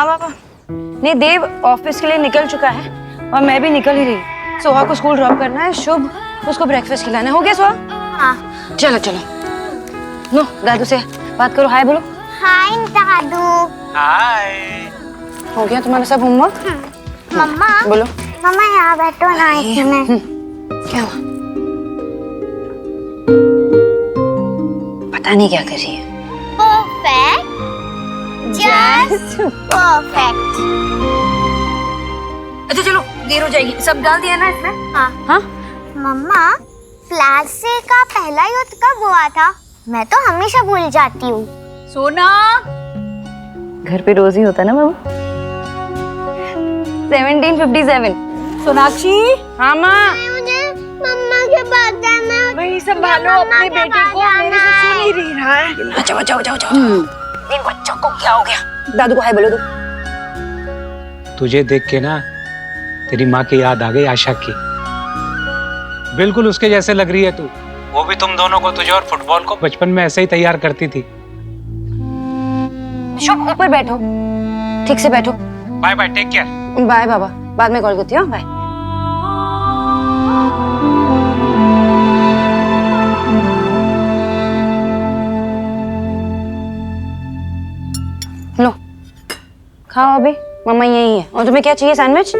हाँ पापा। नहीं, देव ऑफिस के लिए निकल चुका है और मैं भी निकल ही रही। सोहा को स्कूल ड्रॉप करना है, शुभ उसको ब्रेकफास्ट खिलाना है। हो गया सोहा? हाँ। चलो चलो, नो दादू से बात करो, हाय बोलो। हाय दादू। हाय। हो गया तुम्हारा सब होमवर्क? मम्मा बोलो। मम्मा यहाँ बैठो ना इसमें। क्या हुआ? पता नहीं क्या कर रही है। Perfect, just perfect. अच्छा चलो, देर हो जाएगी। सब डाल दिया ना इसमें? हाँ। हाँ मम्मा, प्लास्टिक का पहला युद्ध कब हुआ था? मैं तो हमेशा भूल जाती हूँ। सोना, घर पे रोज ही होता ना बाबू। 1757। सोनाक्षी, हाँ माँ। मुझे मम्मा के पास जाना है। वही संभालो अपने बेटे को, मेरे से सुन ही नहीं रहा है। अच्छा जाओ जाओ जाओ। इन बच्चों को क्या हो गया? दादू को हाय बोलो। तुझे देख के ना तेरी माँ की याद आ गई, आशा की। बिल्कुल उसके जैसे लग रही है तू। वो भी तुम दोनों को, तुझे और फुटबॉल को बचपन में ऐसे ही तैयार करती थी। शुभ ऊपर बैठो, ठीक से बैठो। Bye bye, take care. Bye बाबा, बाद में कॉल करती हूँ। बाय। लो खाओ, अभी मम्मा यही है। और तुम्हें क्या चाहिए? सैंडविच?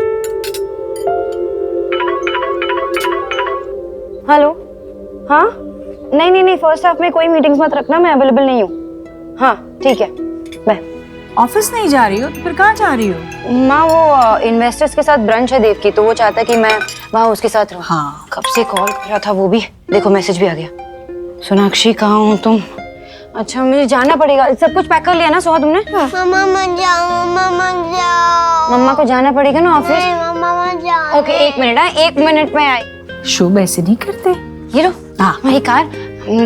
हेलो, हाँ नहीं नहीं नहीं, फर्स्ट हाफ में कोई मीटिंग्स मत रखना, मैं अवेलेबल नहीं हूँ। हाँ ठीक है, बाय। ऑफिस नहीं जा रही हो तो फिर कहाँ जा रही हो? माँ वो इन्वेस्टर्स के साथ ब्रंच है देव की, तो वो चाहता है कि मैं वहाँ उसके साथ रहूँ। हाँ। कब से कॉल कर रहा था वो भी, देखो मैसेज भी आ गया। सोनाक्षी कहाँ हो तुम? अच्छा मुझे जाना पड़ेगा। सब कुछ पैक कर लिया ना सोहा तुमने? मम्मा मत जाओ, मम्मा मत जाओ। मम्मा को जाना पड़ेगा ना ऑफिस। नहीं, मम्मा मत जाओ। ओके एक मिनट, हाँ 1 मिनट में आई। शुभ ऐसे नहीं करते। ये लो हाँ। वही कार,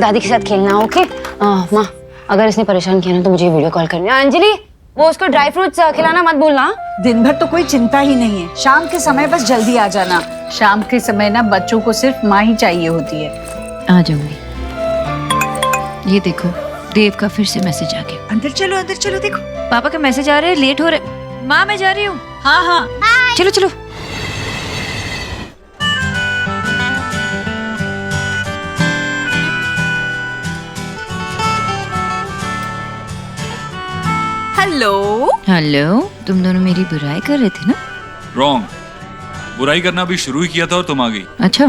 दादी के साथ खेलना। ओके माँ, अगर इसने परेशान किया ना तो मुझे वीडियो कॉल करनी है। अंजलि वो उसको ड्राई फ्रूट्स खिलाना मत भूलना। दिन भर तो कोई चिंता ही नहीं है, शाम के समय बस जल्दी आ जाना। शाम के समय ना बच्चों को सिर्फ माँ ही चाहिए होती है। आ जाऊंगी। ये देखो देव का फिर से मैसेज आ गया। अंदर चलो देखो। पापा के मैसेज आ रहे हैं, लेट हो रहे। माँ मैं जा रही हूँ। हाँ हाँ। चलो चलो। हेलो। हेलो, तुम दोनों मेरी बुराई कर रहे थे ना? रॉन्ग। बुराई करना भी शुरू ही किया था और तुम आ गई। अच्छा।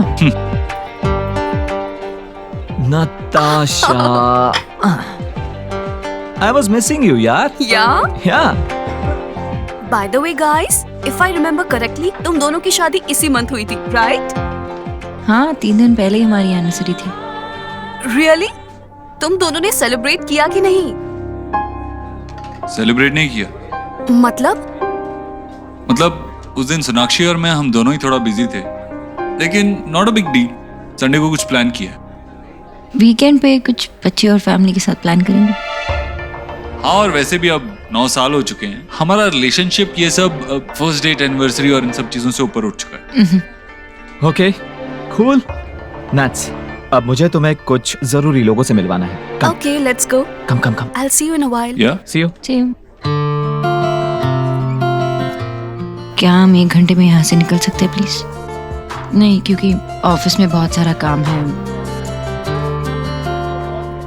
Natasha, I was missing you, यार। Yeah. By the way, guys, if I remember correctly, तुम दोनों की शादी इसी मंथ हुई थी, right? हाँ 3 दिन पहले ही हमारी एनिवर्सरी थी। Really? तुम दोनों ने सेलिब्रेट किया कि नहीं? सेलिब्रेट नहीं किया। मतलब उस दिन सोनाक्षी और मैं, हम दोनों ही थोड़ा बिजी थे, लेकिन not a big deal. Sunday को कुछ प्लान किया। वीकेंड पे कुछ बच्चे और फैमिली के साथ प्लान करेंगे। हाँ, और वैसे भी अब 9 साल हो चुके हैं हमारा रिलेशनशिप। ये सब फर्स्ट डेट, एनिवर्सरी और इन सब चीजों से ऊपर उठ चुका है। Okay, cool. Nuts. अब मुझे तुम्हें कुछ जरूरी लोगों से मिलवाना है। Come. Okay, let's go. Come. I'll see you in a while. या See you. सेम। क्या हम 1 घंटे में यहाँ से निकल सकते हैं प्लीज? नहीं, क्योंकि ऑफिस में बहुत सारा काम है।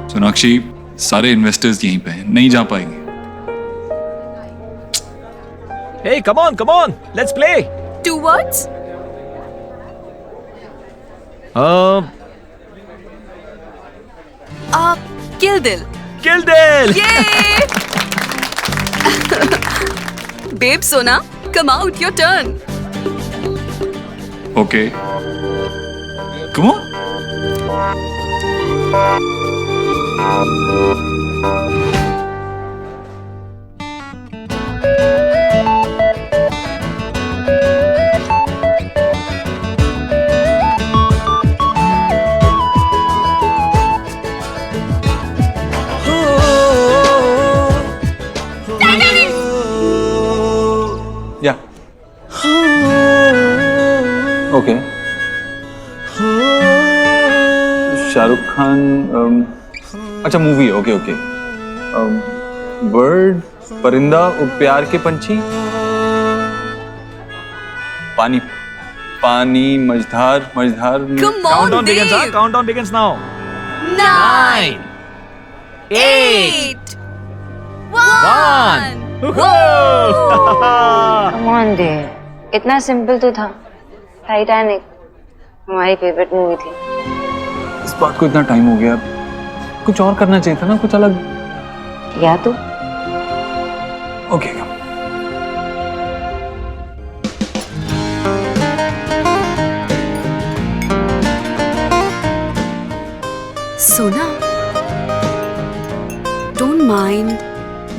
सोनाक्षी, सारे इन्वेस्टर्स यहीं पे हैं, नहीं जा पाएंगे। Hey, come on. Let's play. 2 words? Kill Dil. Kill Dil. Yay! Babe, Sona, come out, your turn. Okay. Come on. Yeah. Okay. Shahrukh Khan, अच्छा मूवी। ओके। बर्ड परिंदा और प्यार के पंछी, पानी पानी मझधार मझधार। Come on, Countdown begins, Dev. huh? Countdown begins now. 9, 8, 1. Come on देव, इतना सिंपल तो था। टाइटैनिक हमारी फेवरेट मूवी थी। इस बात को इतना टाइम हो गया, कुछ और करना चाहिए था ना, कुछ अलग। या तो ओके सोना, डोंट माइंड,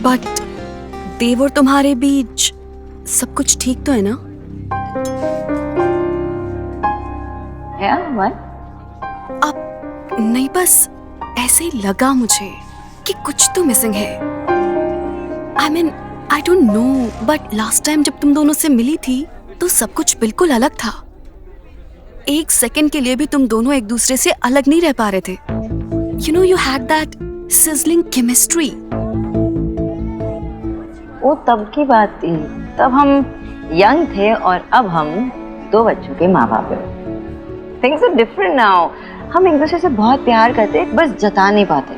बट देव और तुम्हारे बीच सब कुछ ठीक तो है ना? अब नहीं, बस ऐसे ही लगा मुझे कि कुछ तो मिसिंग है। I mean I don't know, but last time जब तुम दोनों से मिली थी तो सब कुछ बिल्कुल अलग था। एक सेकंड के लिए भी तुम दोनों एक दूसरे से अलग नहीं रह पा रहे थे। You know, you had that sizzling chemistry. वो तब की बात थी, तब हम यंग थे और अब हम 2 बच्चों के माँ बाप हैं। Things are different now. हम एक दूसरे से बहुत प्यार करते, बस जता नहीं पाते।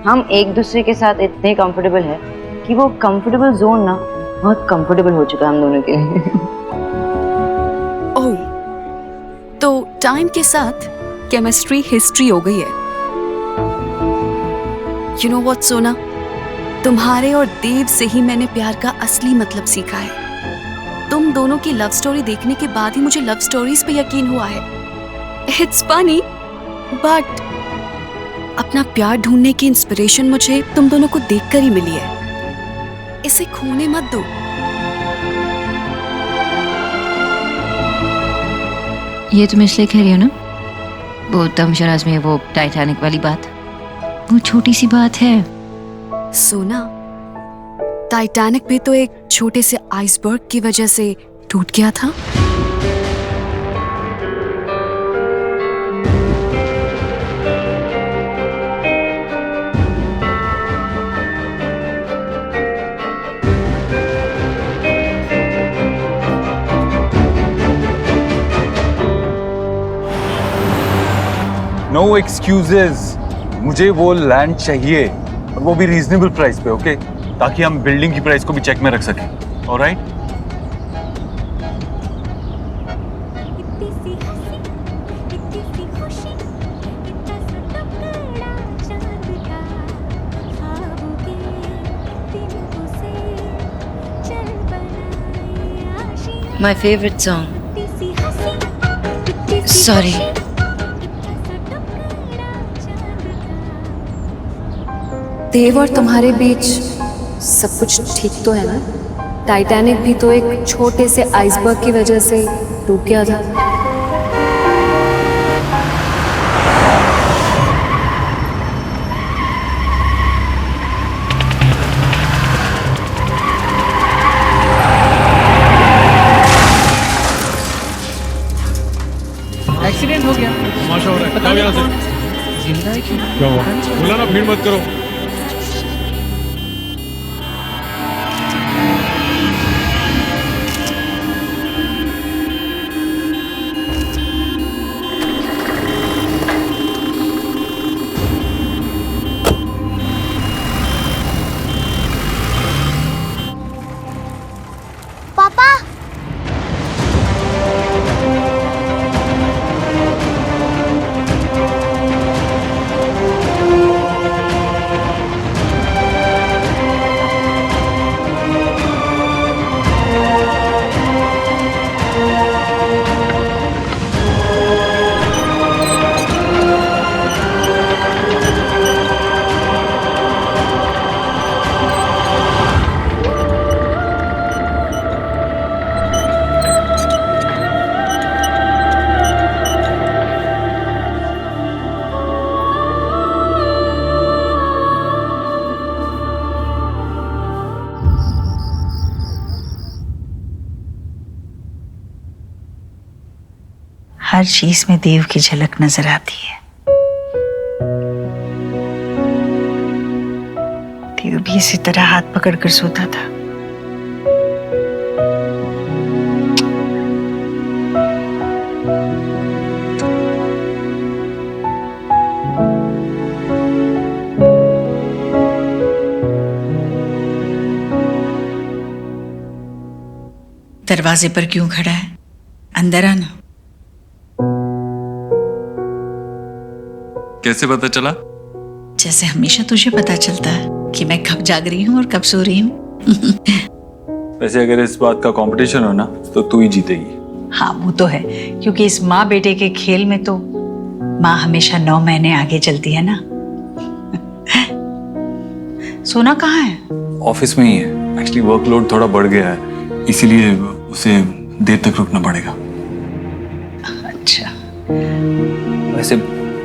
हम एक दूसरे के साथ इतने कंफर्टेबल है कि वो कंफर्टेबल जोन ना बहुत कंफर्टेबल हो चुका है हम दोनों के लिए। ओह, तो टाइम के साथ केमिस्ट्री हिस्ट्री हो गई है। You know what, सोना, तुम्हारे और देव से ही मैंने प्यार का असली मतलब सीखा है। तुम दोनों की लव स्टोरी देखने के बाद ही मुझे लव स्टोरीज पे यकीन हुआ है। It's funny, but अपना प्यार ढूंढने की इंस्पिरेशन मुझे तुम दोनों को देखकर ही मिली है। इसे खोने मत दो। ये तुम इसलिए कह रही हो ना, वो तमशराज में वो टाइटैनिक वाली बात, वो छोटी सी बात है। सोना, टाइटैनिक भी तो एक छोटे से आइसबर्ग की वजह से टूट गया था। नो एक्सक्यूजेस, मुझे वो लैंड चाहिए और वो भी रीजनेबल प्राइस पे, ओके? ताकि हम बिल्डिंग की प्राइस को भी चेक में रख सकें। Alright? My favorite song. Sorry. देव और तुम्हारे बीच सब कुछ ठीक तो है ना? टाइटैनिक भी तो एक छोटे से आइसबर्ग की वजह से टूट गया था। एक्सीडेंट हो गया, तमाशा हो रहा है। जाओ यहाँ से। जिंदा है क्यों? क्या हुआ? बोला ना भीड़ मत करो। पापा, हर चीज में देव की झलक नजर आती है। देव यूं भी इसी तरह हाथ पकड़कर सोता था। दरवाजे पर क्यों खड़ा है? अंदर आना। कैसे पता चला? जैसे हमेशा तुझे पता चलता है कि मैं कब जाग रही हूँ और कब सो रही हूँ। वैसे अगर इस बात का कंपटीशन हो ना तो तू ही जीतेगी। हाँ वो तो है, क्योंकि इस माँ बेटे के खेल में तो माँ हमेशा 9 महीने आगे चलती है ना। सोना कहाँ है? ऑफिस में ही है। एक्चुअली वर्कलोड थोड़ा बढ़ गया है, इसीलिए उसे देर तक रुकना पड़ेगा। अच्छा। वैसे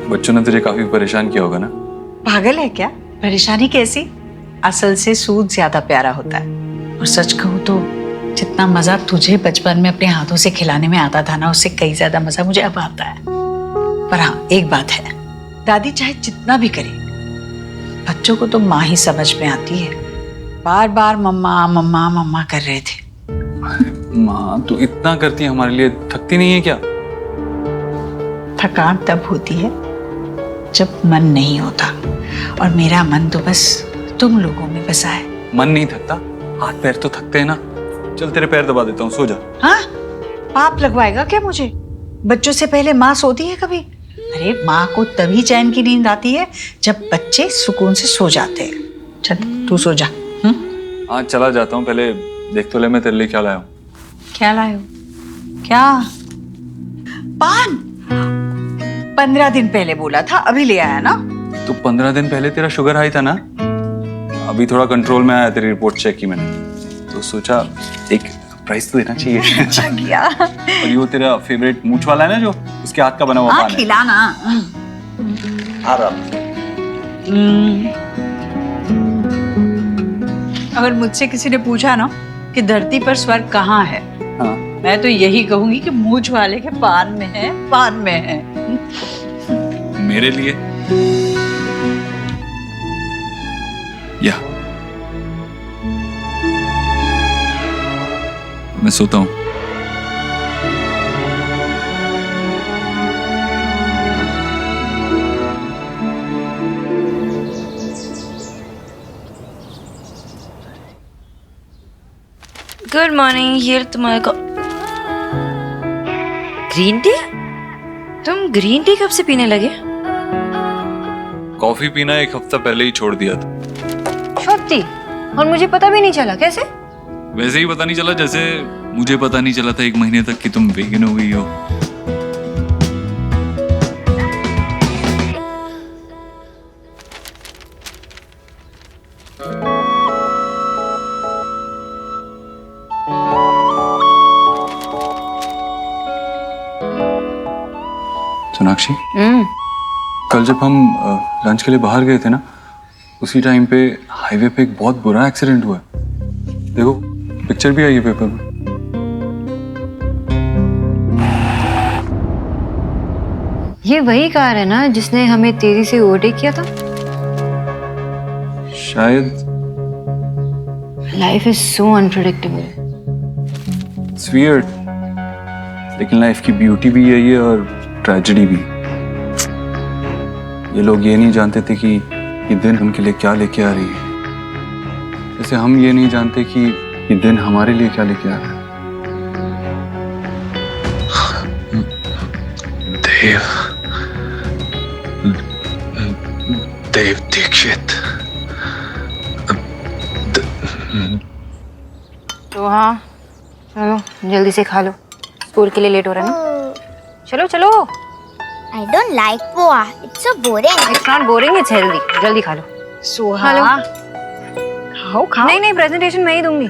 बच्चों ने तुझे काफी परेशान किया होगा ना? पागल है क्या? परेशानी कैसी? असल से सूद ज्यादा प्यारा होता है। और सच कहूँ तो जितना मजा तुझे बचपन में अपने हाथों से खिलाने में आता था ना, उससे कई ज्यादा मजा मुझे अब आता है। पर हाँ एक बात है, दादी चाहे जितना भी करे, बच्चों को तो माँ ही समझ में आती है। बार बार मम्मा मम्मा मम्मा कर रहे थे। माँ तू इतना करती है हमारे लिए, थकती नहीं है क्या? थकान तब होती है जब मन नहीं होता, और मेरा मन तो बस तुम लोगों में बसा है। मन नहीं थकता, हाथ पैर तो थकते हैं ना। चल तेरे पैर दबा देता हूँ, सो जा। हाँ? पाप लगवाएगा क्या मुझे? बच्चों से पहले माँ सोती है कभी? अरे माँ को तभी चैन की नींद आती है जब बच्चे सुकून से सो जाते हैं। चल तू सो जा। हाँ चला जाता हूँ, पहले देख तो ले मैं तेरे लिए क्या लाया हूँ। क्या लाए हो? क्या? पान? 15 दिन पहले बोला था, अभी ले आया ना? तो 15 दिन पहले तेरा शुगर हाई था ना, अभी थोड़ा कंट्रोल में आया। तेरी रिपोर्ट चेक की मैंने, तो सोचा एक प्राइस तो देना चाहिए। अच्छा किया। और ये वो तेरा फेवरेट मूंछ वाला है ना, जो उसके हाथ का बना हुआ हाँ पान है। खिलाना। आराम। अगर मुझसे किसी ने पूछा ना कि धरती पर स्वर्ग कहाँ है, हाँ। मैं तो यही कहूंगी कि मूंछ वाले के पान में है, पान में है। मेरे लिए या मैं सोता हूँ। Good morning. ये तुम्हारे को ग्रीन टी? तुम ग्रीन टी कब से पीने लगे? कॉफी पीना 1 हफ्ता पहले ही छोड़ दिया था। छोटी? और मुझे पता भी नहीं चला। कैसे? वैसे ही पता नहीं चला जैसे मुझे पता नहीं चला था 1 महीने तक कि तुम वेगन हो गई हो। सोनाक्षी, कल जब हम लंच के लिए बाहर गए थे ना, उसी टाइम पे हाईवे पे एक बहुत बुरा एक्सीडेंट हुआ। देखो पिक्चर भी आई है पेपर में। ये वही कार है ना जिसने हमें तेजी से ओवरटेक किया था? शायद। Life is so unpredictable. It's weird, लेकिन लाइफ की ब्यूटी भी यही है और ट्रेजेडी भी। ये लोग ये नहीं जानते थे कि ये दिन उनके लिए क्या लेके आ रही है, जैसे हम ये नहीं जानते कि ये दिन हमारे लिए क्या लेके आ रहा है। देव दीक्षित। तो हाँ चलो जल्दी से खा लो, स्कूल के लिए लेट हो रहा है ना। चलो चलो। I don't like poha. It's so boring. It's not boring, it's healthy. जल्दी खा लो। सोहा हेलो। खाओ खाओ। नहीं प्रेजेंटेशन मैं ही दूंगी।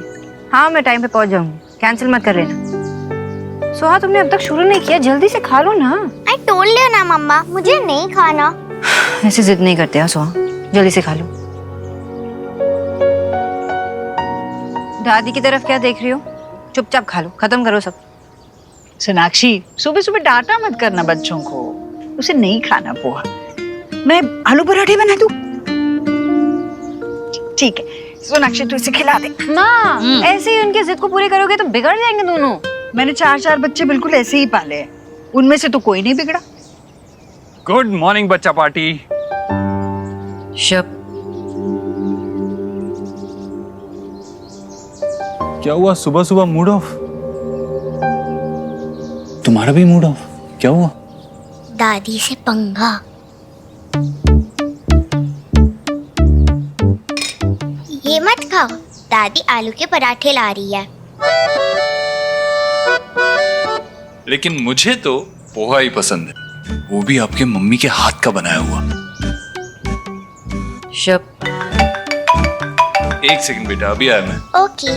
हाँ मैं टाइम पे पहुंच जाऊंगी, कैंसिल मत कर लेना। सोहा तुमने अब तक शुरू नहीं किया, जल्दी से खा लो ना। I told you ना मम्मा, मुझे नहीं खाना। ऐसे जिद नहीं करते हैं सोहा, जल्दी से खा लो। दादी की तरफ क्या देख रही हो? चुपचाप खा लो, खत्म करो सब। सोनाक्षी सुबह सुबह डांटा मत करना बच्चों को, उसे नहीं खाना पोहा। मैं आलू पराठे बना दूं? ठीक है सोनाक्षी तू इसे खिला दे। माँ ऐसे ही उनकी जिद को पूरी करोगे तो बिगड़ जाएंगे दोनों। मैंने 4 बच्चे बिल्कुल ऐसे ही पाले हैं, उनमें से तो कोई नहीं बिगड़ा। गुड मॉर्निंग बच्चा पार्टी। शब क्या हुआ, सुबह सुबह मूड ऑफ? तुम्हारा भी मूड ऑफ? क्या हुआ? दादी से पंगा। ये मत खाओ, दादी आलू के पराठे ला रही है। लेकिन मुझे तो पोहा ही पसंद है, वो भी आपके मम्मी के हाथ का बनाया हुआ। शब एक सेकंड बेटा, अभी आया मैं। ओके।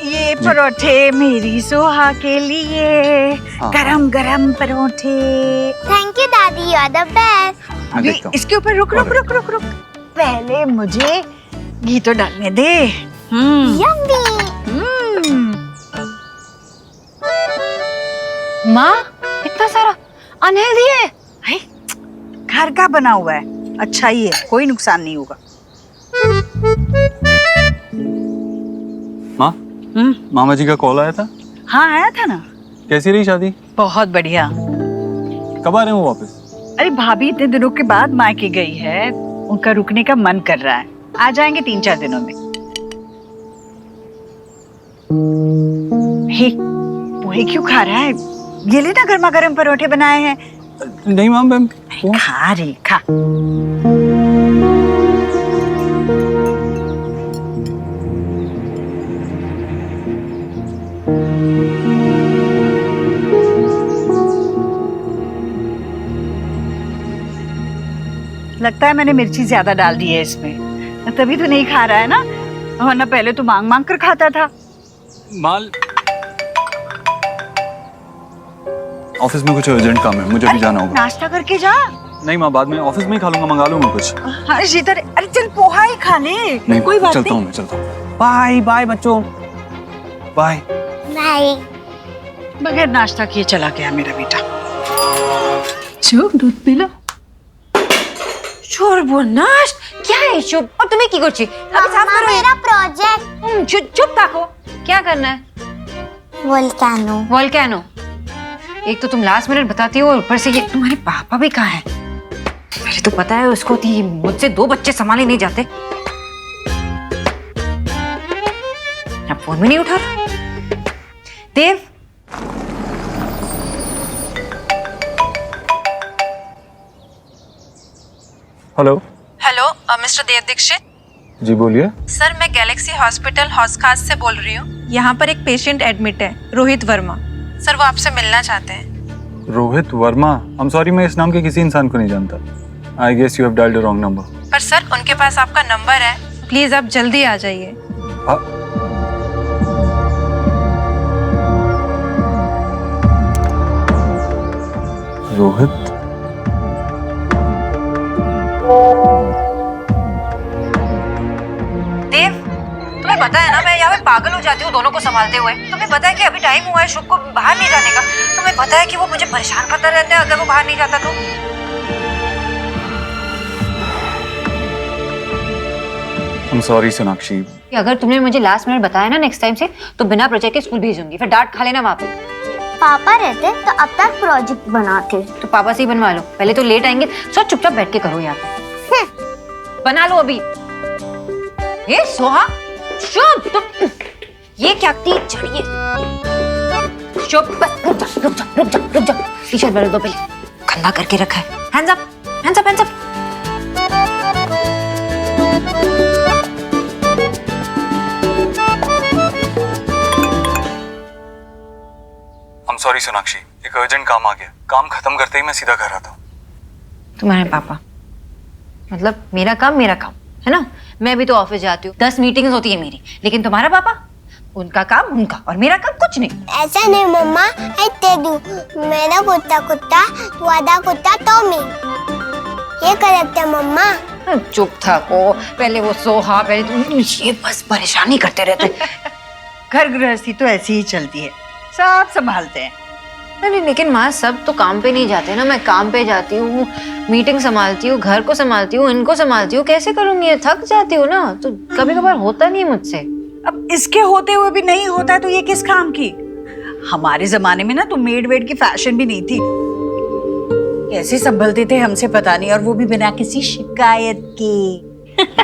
ये परोठे मेरी सोहा के लिए, गरम गरम परोठे। थैंक यू दादी, यू आर द बेस्ट। अभी इसके ऊपर रुक रुक रुक रुक रुक, पहले मुझे घी तो डालने दे। यम्मी। माँ इतना सारा अनहेल्दी है। है? घर का बना हुआ है, अच्छा ही है, कोई नुकसान नहीं होगा। माँ, मामा जी का कॉल आया था? हाँ आया था ना। कैसी रही शादी? बहुत बढ़िया। कब आ रहे हो वापस? अरे भाभी इतने दिनों के बाद मायके गई है, उनका रुकने का मन कर रहा है, आ जाएंगे 3-4 दिनों में। हे, पोहे क्यों खा रहा है? ये ले ना, गर्मा गर्म परोठे बनाए हैं। नहीं माम, मैं खा रे खा। लगता है मैंने मिर्ची ज्यादा डाल दी है इसमें, तभी तो नहीं खा रहा है ना, वरना पहले तो मांग मांग कर खाता था। माल ऑफिस में कुछ अर्जेंट काम है, मुझे भी जाना होगा। नाश्ता करके जा। नहीं माँ, बाद में ऑफिस में ही खा लूंगा, मंगा लूंगा कुछ। हाँ शीतल, अरे चल पोहा ही खा ले। नहीं कोई बात चलता नहीं। हूँ, मैं चलता हूँ। बाय बाय बच्चों, बाय बाय। बगैर नाश्ता किए चला गया मेरा बेटा। चुप, दूध पी लो। সর্বনাশ क्या है शुभ? और तुम्हें की করছি? अभी साफ करो मेरा प्रोजेक्ट। चुप ताको। क्या करना है? वोल्केनो। वोल्केनो। एक तो तुम लास्ट मिनट बताती हो और ऊपर से ये तुम्हारे पापा भी कहाँ हैं? पहले तो पता है उसको थी मुझसे 2 बच्चे संभाले नहीं जाते। अब फोन भी नहीं उठा रहा। देव हेलो। हेलो मिस्टर देव दीक्षित। जी बोलिए। सर मैं गैलेक्सी हॉस्पिटल हॉस्कास से बोल रही हूँ। यहाँ पर एक पेशेंट एडमिट है, रोहित वर्मा। सर वो आपसे मिलना चाहते हैं। Rohit Verma? I am sorry, मैं इस नाम के किसी इंसान को नहीं जानता। I guess you have dialled the wrong number. पर सर उनके पास आपका नंबर है, प्लीज आप जल्दी आ जाइए। रोहित? देव तुम्हें पता है ना मैं यहाँ पे पागल हो जाती हूँ दोनों को संभालते हुए। तुम्हें पता है कि अभी टाइम हुआ है शुभ को बाहर नहीं जाने का। तुम्हें पता है कि वो मुझे परेशान करता रहता है अगर वो बाहर नहीं जाता तो। I'm sorry Sonakshi. अगर तुमने मुझे लास्ट मिनट बताया ना नेक्स्ट टाइम से तो बिना प्रोजेक्ट के स्कूल भेजूंगी, फिर डांट खा लेना वहाँ पे। पापा रहते तो अब तक प्रोजेक्ट बनाते। तो पापा से ही बनवा लो, पहले तो लेट आएंगे। सो चुपचाप बैठ के करो यहाँ पे। बना लो अभी। ये सोहा शुभ तुम ये क्या थी? चढ़िए शुभ, बस रुक जा रुक जा रुक जा रुक जा। टी शर्ट बदल दो पहले, गंदा करके रखा है। Hands up hands up hands up. I'm sorry Sonakshi, एक अर्जेंट काम आ गया। काम खत्म करते ही मैं सीधा घर आता हूँ। तुम्हारे पापा मतलब मेरा काम है ना। मैं भी तो ऑफिस जाती हूँ, 10 मीटिंग्स होती है मेरी, लेकिन तुम्हारा पापा उनका काम उनका और मेरा काम कुछ नहीं। ऐसा नहीं मम्मा, ऐसे दू मेरा कुत्ता कुत्ता तू आधा कुत्ता तो मैं ये करते मम्मा। चुप था को, पहले वो सोहा, पहले तुम ये बस परेशानी करते रहते। घर गृहस्थी तो ऐसी ही चलती है, सब संभालते हैं। अरे लेकिन माँ सब तो काम पे नहीं जाते ना, मैं काम पे जाती हूँ, मीटिंग संभालती हूँ, घर को संभालती हूँ, इनको संभालती हूँ, कैसे करूंगी? ये थक जाती हूँ ना, तो कभी कभार होता नहीं है मुझसे। अब इसके होते हुए भी नहीं होता तो ये किस काम की? हमारे जमाने में ना तो मेड वेड की फैशन भी नहीं थी। कैसे संभलते थे हमसे पता नहीं, और वो भी बिना किसी शिकायत के।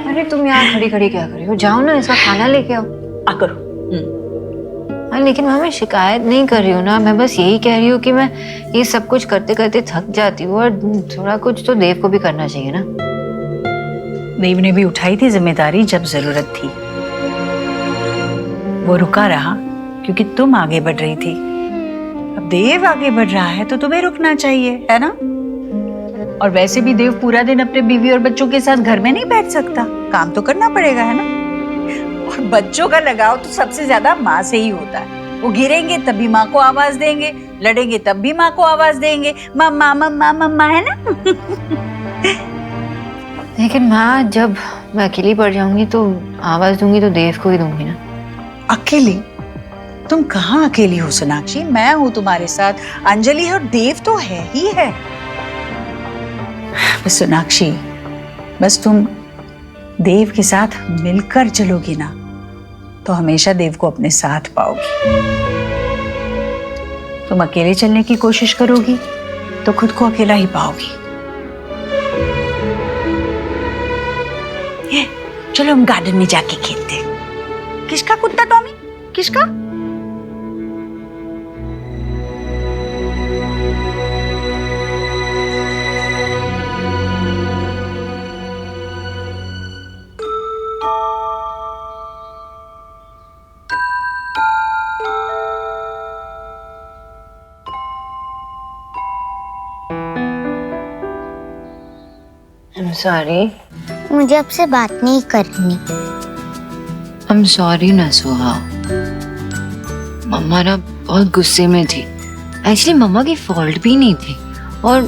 अरे तुम यहाँ खड़ी खड़ी क्या कर रही हो? जाओ ना, इसका खाना लेके आओ। आ करो। हाँ, लेकिन माँ मैं शिकायत नहीं कर रही हूँ ना, मैं बस यही कह रही हूँ कि मैं ये सब कुछ करते करते थक जाती हूँ, और थोड़ा कुछ तो देव को भी करना चाहिए ना। देव ने भी उठाई थी जिम्मेदारी जब जरूरत थी। वो रुका रहा क्योंकि तुम आगे बढ़ रही थी। अब देव आगे बढ़ रहा है तो तुम्हें रुकना चाहिए, है ना? और वैसे भी देव पूरा दिन अपने बीवी और बच्चों के साथ घर में नहीं बैठ सकता, काम तो करना पड़ेगा, है ना? और बच्चों का लगाव तो सबसे ज्यादा माँ से ही होता है। वो गिरेंगे तब भी माँ को आवाज देंगे, लड़ेंगे तब भी माँ को आवाज देंगे, मम्मा मम्मा मम्मा, है ना? लेकिन माँ जब मैं अकेली पड़ जाऊंगी तो आवाज दूंगी तो देव को ही दूंगी ना। अकेली? तुम कहाँ अकेली हो सोनाक्षी? मैं हूँ तुम्हारे साथ, अंजलि है और देव तो है ही है। बस सोनाक्षी, बस तुम देव के साथ मिलकर चलोगी ना तो हमेशा देव को अपने साथ पाओगी। तुम अकेले चलने की कोशिश करोगी तो खुद को अकेला ही पाओगी। चलो हम गार्डन में जाके खेलते हैं। किसका कुत्ता टॉमी? किसका? I'm sorry. मुझे आपसे बात नहीं करनी। I'm sorry ना सुहा। मम्मा ना बहुत गुस्से में थी। एक्चुअली मम्मा की फॉल्ट भी नहीं थी, और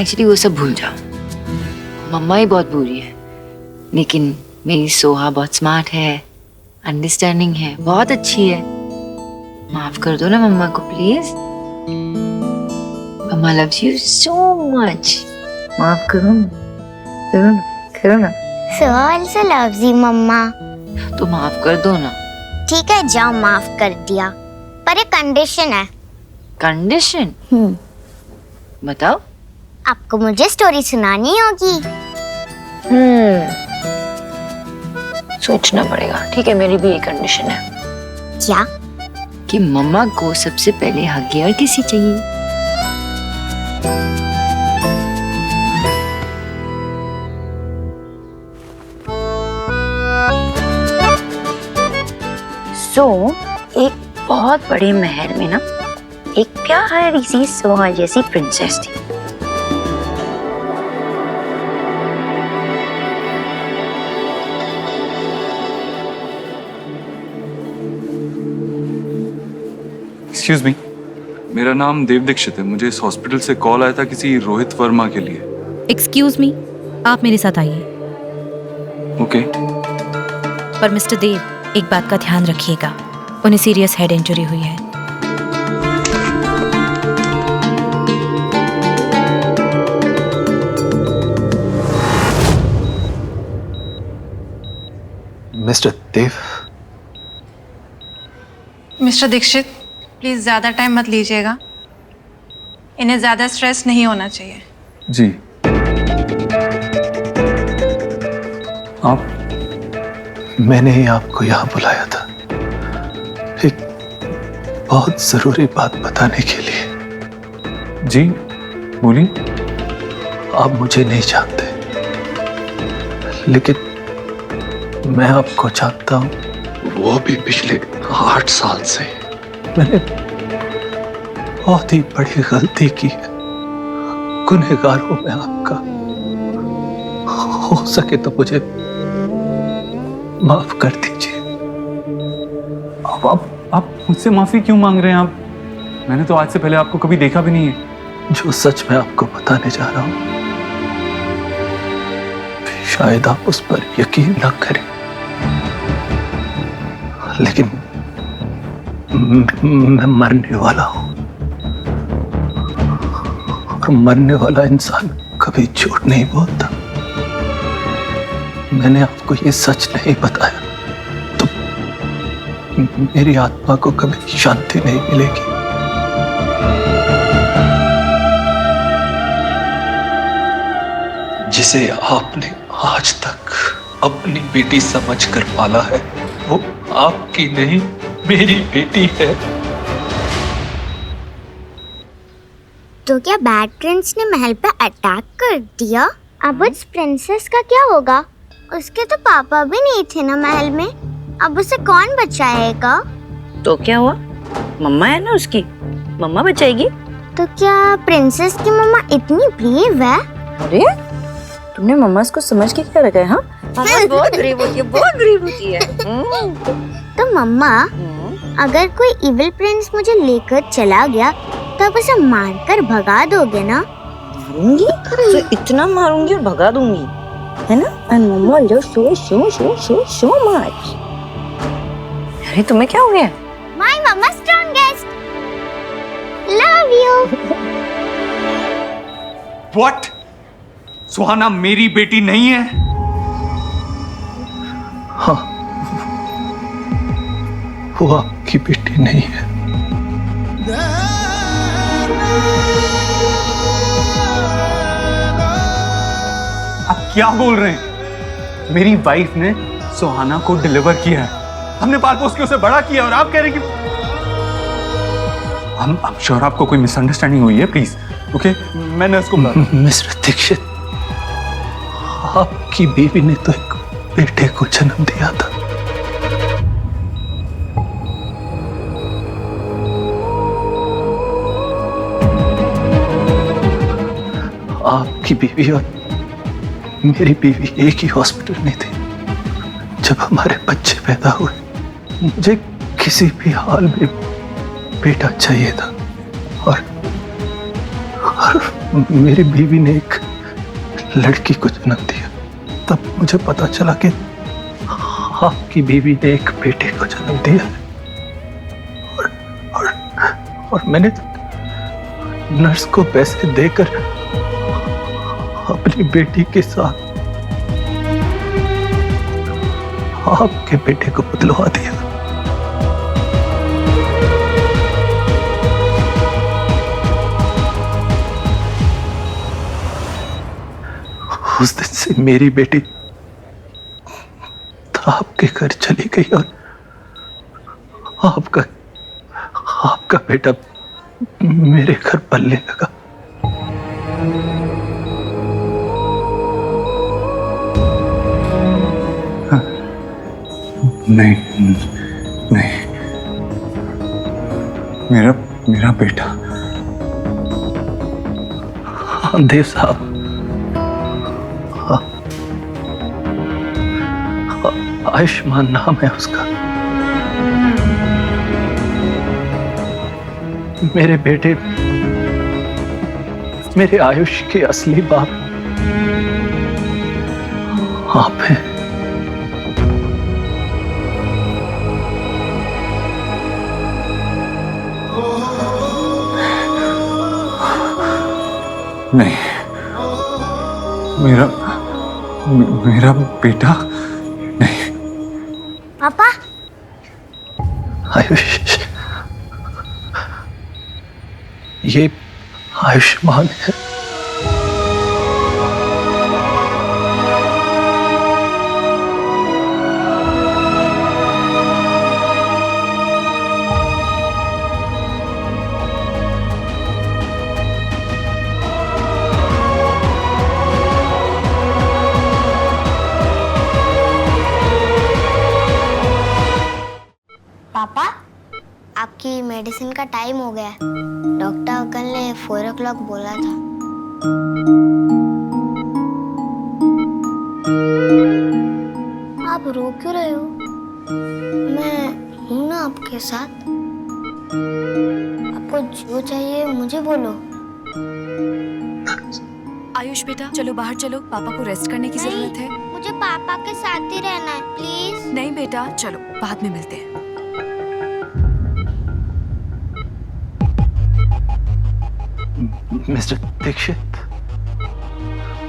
एक्चुअली वो सब भूल जाओ। मम्मा ही बहुत बुरी है, लेकिन मेरी सोहा बहुत स्मार्ट है, अंडरस्टैंडिंग है, बहुत अच्छी है। माफ कर दो ना मम्मा को प्लीज। मम्मा loves you so much. माफ करो ना, करो ना, करो ना। सोहा also loves you, मम्मा। तो माफ कर दो ना। ठीक है, जाओ, माफ कर दिया, पर एक कंडीशन है। कंडीशन? बताओ। आपको मुझे स्टोरी सुनानी होगी। सोचना पड़ेगा। ठीक है, मेरी भी एक कंडीशन है। क्या? कि मम्मा को सबसे पहले हग और किसी चाहिए। एक बहुत बड़े महल में ना एक प्यारी सी सोहा जैसी प्रिंसेस थी। एक्सक्यूज मी, मेरा नाम देव दीक्षित है। मुझे इस हॉस्पिटल से कॉल आया था किसी रोहित वर्मा के लिए। एक्सक्यूज मी, आप मेरे साथ आइए। ओके। पर मिस्टर देव, एक बात का ध्यान रखिएगा, उन्हें सीरियस हेड इंजरी हुई है। Mister Dev. Mister Dikshit, please ज्यादा टाइम मत लीजिएगा, इन्हें ज्यादा स्ट्रेस नहीं होना चाहिए। जी। आप? मैंने ही आपको यहाँ बुलाया था एक बहुत जरूरी बात बताने के लिए। जी बोलिए। आप मुझे नहीं जानते, लेकिन मैं आपको जानता हूँ, वो भी पिछले 8 साल से। मैंने बहुत ही बड़ी गलती की है, गुनहगार हूं मैं आपका। हो सके तो मुझे माफ कर दीजिए। आप मुझसे माफी क्यों मांग रहे हैं? आप, मैंने तो आज से पहले आपको कभी देखा भी नहीं है। जो सच मैं आपको बताने जा रहा हूं, शायद आप उस पर यकीन न करें, लेकिन मैं मरने वाला हूं, और मरने वाला इंसान कभी झूठ नहीं बोलता। मैंने आपको ये सच नहीं बताया तो मेरी आत्मा को कभी शांति नहीं मिलेगी। जिसे आपने आज तक अपनी बेटी समझकर पाला है, वो आपकी नहीं मेरी बेटी है। तो क्या बैड प्रिंस ने महल पे अटैक कर दिया? अब उस प्रिंसेस का क्या होगा? उसके तो पापा भी नहीं थे ना महल में, अब उसे कौन बचाएगा? तो क्या हुआ, मम्मा है ना उसकी, मम्मा बचाएगी। तो क्या प्रिंसेस की मम्मा इतनी ब्रेव है? अरे तुमने मम्मा को समझ के क्या रखा है? हाँ, मम्मा बहुत ब्रेव होती है, बहुत ब्रेव होती है। तो मम्मा, अगर कोई इविल प्रिंस मुझे लेकर चला गया तो आप उसे मारकर भगा दोगे ना? मारूंगी तो इतना मारूंगी और भगा दूंगी, है ना? And mamma will just so much. अरे तुम्हें क्या हो गया? My mamma strongest, love you. What? Suhana मेरी बेटी नहीं है? हाँ, वो आपकी बेटी नहीं है। आप क्या बोल रहे हैं? मेरी वाइफ ने सुहाना को डिलीवर किया है, हमने पाल पोस के उसे बड़ा किया, और आप कह रहे हैं कि I'm sure आपको कोई मिसअंडरस्टैंडिंग हुई है। प्लीज ओके, मैं नर्स को मिस्टर दीक्षित, आपकी बीवी ने तो एक बेटे को जन्म दिया था। आपकी बीवी और मेरी बीवी एक ही हॉस्पिटल में थी जब हमारे बच्चे पैदा हुए। मुझे किसी भी हाल में बेटा चाहिए था, और मेरी बीवी ने एक लड़की को जन्म दिया। तब मुझे पता चला कि आपकी बीवी ने एक बेटे को जन्म दिया है, और मैंने नर्स को पैसे देकर अपनी बेटी के साथ आपके बेटे को बदलवा दिया। उस दिन से मेरी बेटी आपके घर चली गई, और आपका बेटा मेरे घर पलने लगा। नहीं नहीं, मेरा बेटा। हाँ देव साहब, आयुष्मान नाम है उसका। मेरे बेटे मेरे आयुष के असली बाप आप हैं। नहीं, मेरा बेटा नहीं। पापा, आयुष, ये आयुष्मान है। पापा, आपकी मेडिसिन का टाइम हो गया है। डॉक्टर अंकल ने 4 o'clock बोला था। आप रो क्यों रहे हो? मैं हूं ना आपके साथ। आपको जो चाहिए मुझे बोलो। आयुष बेटा, चलो बाहर चलो, पापा को रेस्ट करने की जरूरत है। मुझे पापा के साथ ही रहना है, प्लीज। नहीं बेटा, चलो बाद में मिलते हैं। मिस्टर दीक्षित,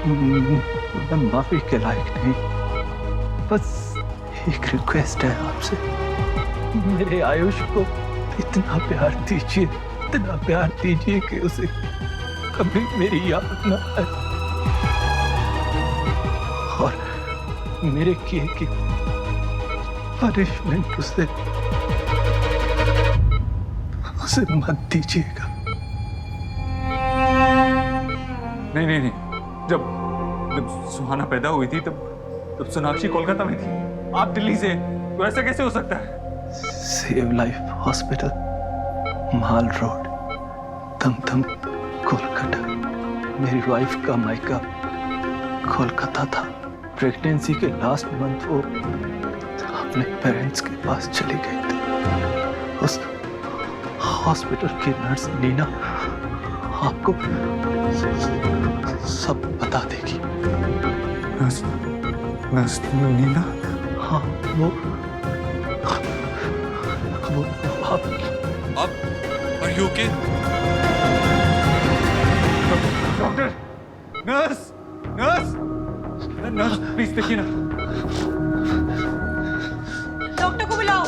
मैं माफी के लायक नहीं, बस एक रिक्वेस्ट है आपसे, मेरे आयुष को इतना प्यार दीजिए कि उसे कभी मेरी याद न आए और मेरे किए की पनिशमेंट उसे मत दीजिएगा। नहीं, जब सुहाना पैदा हुई थी तब सोनाक्षी कोलकाता में थी, आप दिल्ली से, तो ऐसा कैसे हो सकता है? सेव लाइफ हॉस्पिटल, माल रोड, दमदम, कोलकाता। मेरी वाइफ का मायका कोलकाता था। प्रेगनेंसी के लास्ट मंथ वो अपने पेरेंट्स के पास चली गई थी। उस हॉस्पिटल की नर्स नीना आपको सब बता देगी। नर्स नीना? हाँ, वो आप Are you okay? Doctor, nurse, please देखिए ना। डॉक्टर को बुलाओ।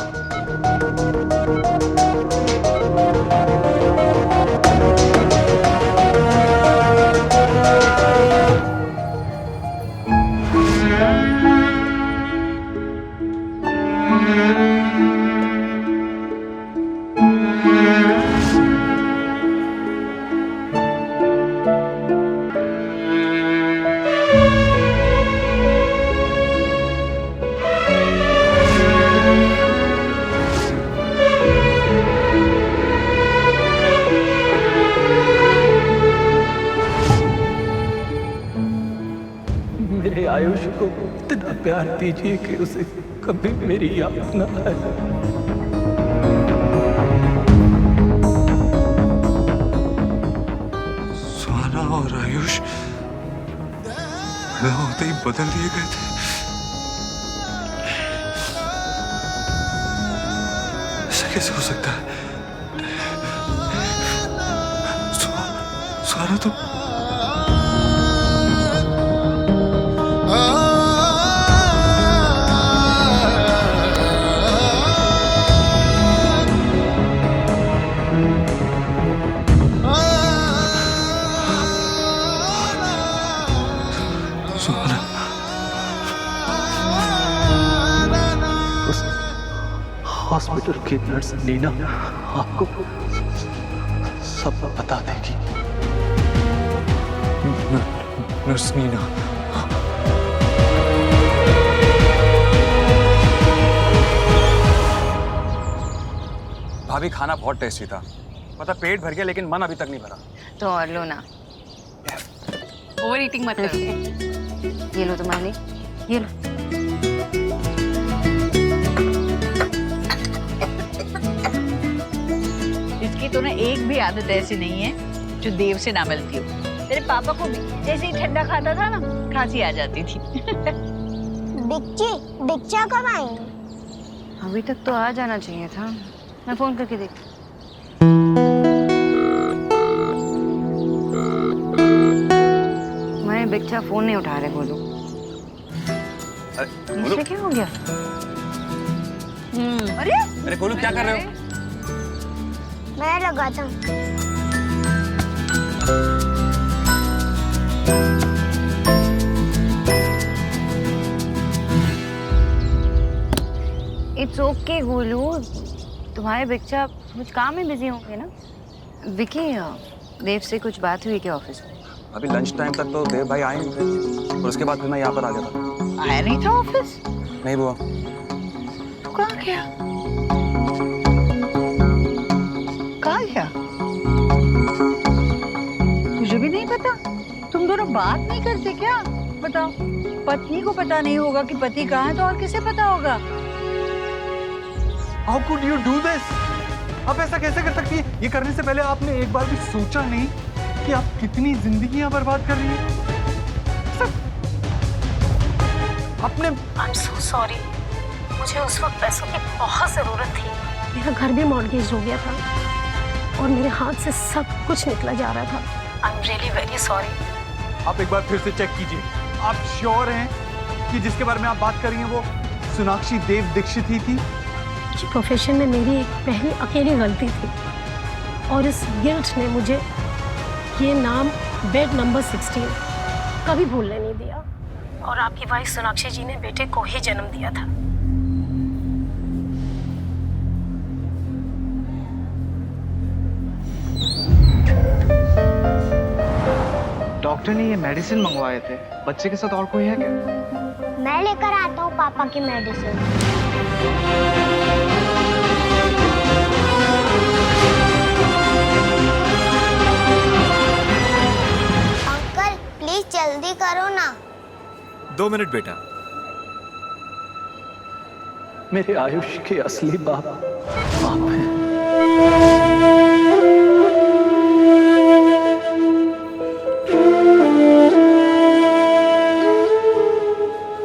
मेरे आयुष को इतना प्यार दीजिए कि उसे कभी मेरी याद न आए। सुहाना और आयुष पैदा होते ही बदल दिए गए थे। ऐसा कैसे हो सकता है? सुहाना तो हॉस्पिटल की नर्स नीना आपको सब बता देगी। नर्स नीना? भाभी, खाना बहुत टेस्टी था। पता पेट भर गया लेकिन मन अभी तक नहीं भरा। तो और लो ना। ओवर ईटिंग मत करो। ये लो तुम्हारे लिए, ये लो। इसकी तो ना एक भी आदत ऐसी नहीं है जो देव से ना मिलती हो। तेरे पापा को भी जैसे ही ठंडा खाता था ना, खांसी आ जाती थी। दीक्षा कब आएंगे? अभी तक तो आ जाना चाहिए था। मैं फोन करके देखती। मैं बिच्छा फोन नहीं उठा रहे। बोलो मुझे क्या हो गया? अरे गोलू, क्या कर रहे हो? मैं लगाता हूँ। इट्स ओके गोलू, तुम्हारे बच्चा कुछ काम में बिजी होंगे ना। विकी, देव से कुछ बात हुई क्या ऑफिस में? अभी लंच टाइम तक तो देव भाई आए नहीं थे और उसके बाद फिर मैं यहाँ पर आ गया था। आया नहीं था ऑफिस? नहीं बुआ। तो कहाँ गया? कहाँ गया? मुझे भी नहीं पता। तुम दोनों बात नहीं करते क्या? बताओ, पत्नी को पता नहीं होगा कि पति कहाँ है तो और किसे पता होगा? How could you do this? आप ऐसा कैसे कर सकती है? ये करने से पहले आपने एक बार भी सोचा नहीं कि आप कितनी जिंदगियां बर्बाद कर रही हैं? आपने I'm so sorry. मुझे उस वक्त पैसों की बहुत जरूरत थी। मेरा घर भी मॉर्गेज हो गया था और मेरे हाथ से सब कुछ निकला जा रहा था। I am really very sorry. आप एक बार फिर से चेक कीजिए। आप श्योर हैं कि जिसके बारे में आप बात कर रही हैं वो सोनाक्षी देव दीक्षित ही थी? जी, प्रोफेशन में मेरी एक पहली अकेली गलती थी और इस गिल्ट ने मुझे ये नाम बेड नंबर 16 कभी भूलने नहीं दिया। और आपकी वाइफ सोनाक्षी जी ने बेटे को ही जन्म दिया था। डॉक्टर ने ये मेडिसिन मंगवाए थे। बच्चे के साथ और कोई है क्या? मैं लेकर आता हूँ पापा की मेडिसिन। अंकल प्लीज जल्दी करो ना। 2 मिनट बेटा। मेरे आयुष के असली बाप आप हैं।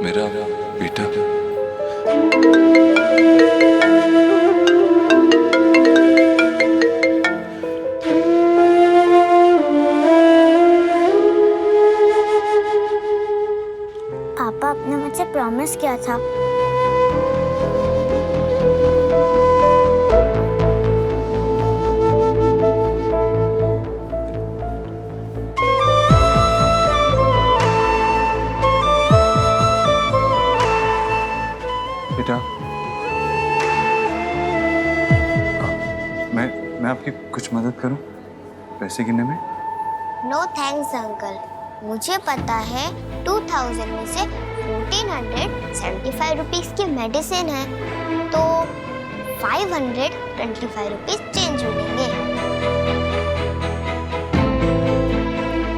मेरा बेटा। पापा आपने मुझसे प्रॉमिस किया था। बेटा मैं आपकी कुछ मदद करूं पैसे गिनने में? नो थैंक्स अंकल, मुझे पता है 2000 में से 1475 रुपीस की मेडिसिन है तो 525 रुपीस चेंज मिलेंगे।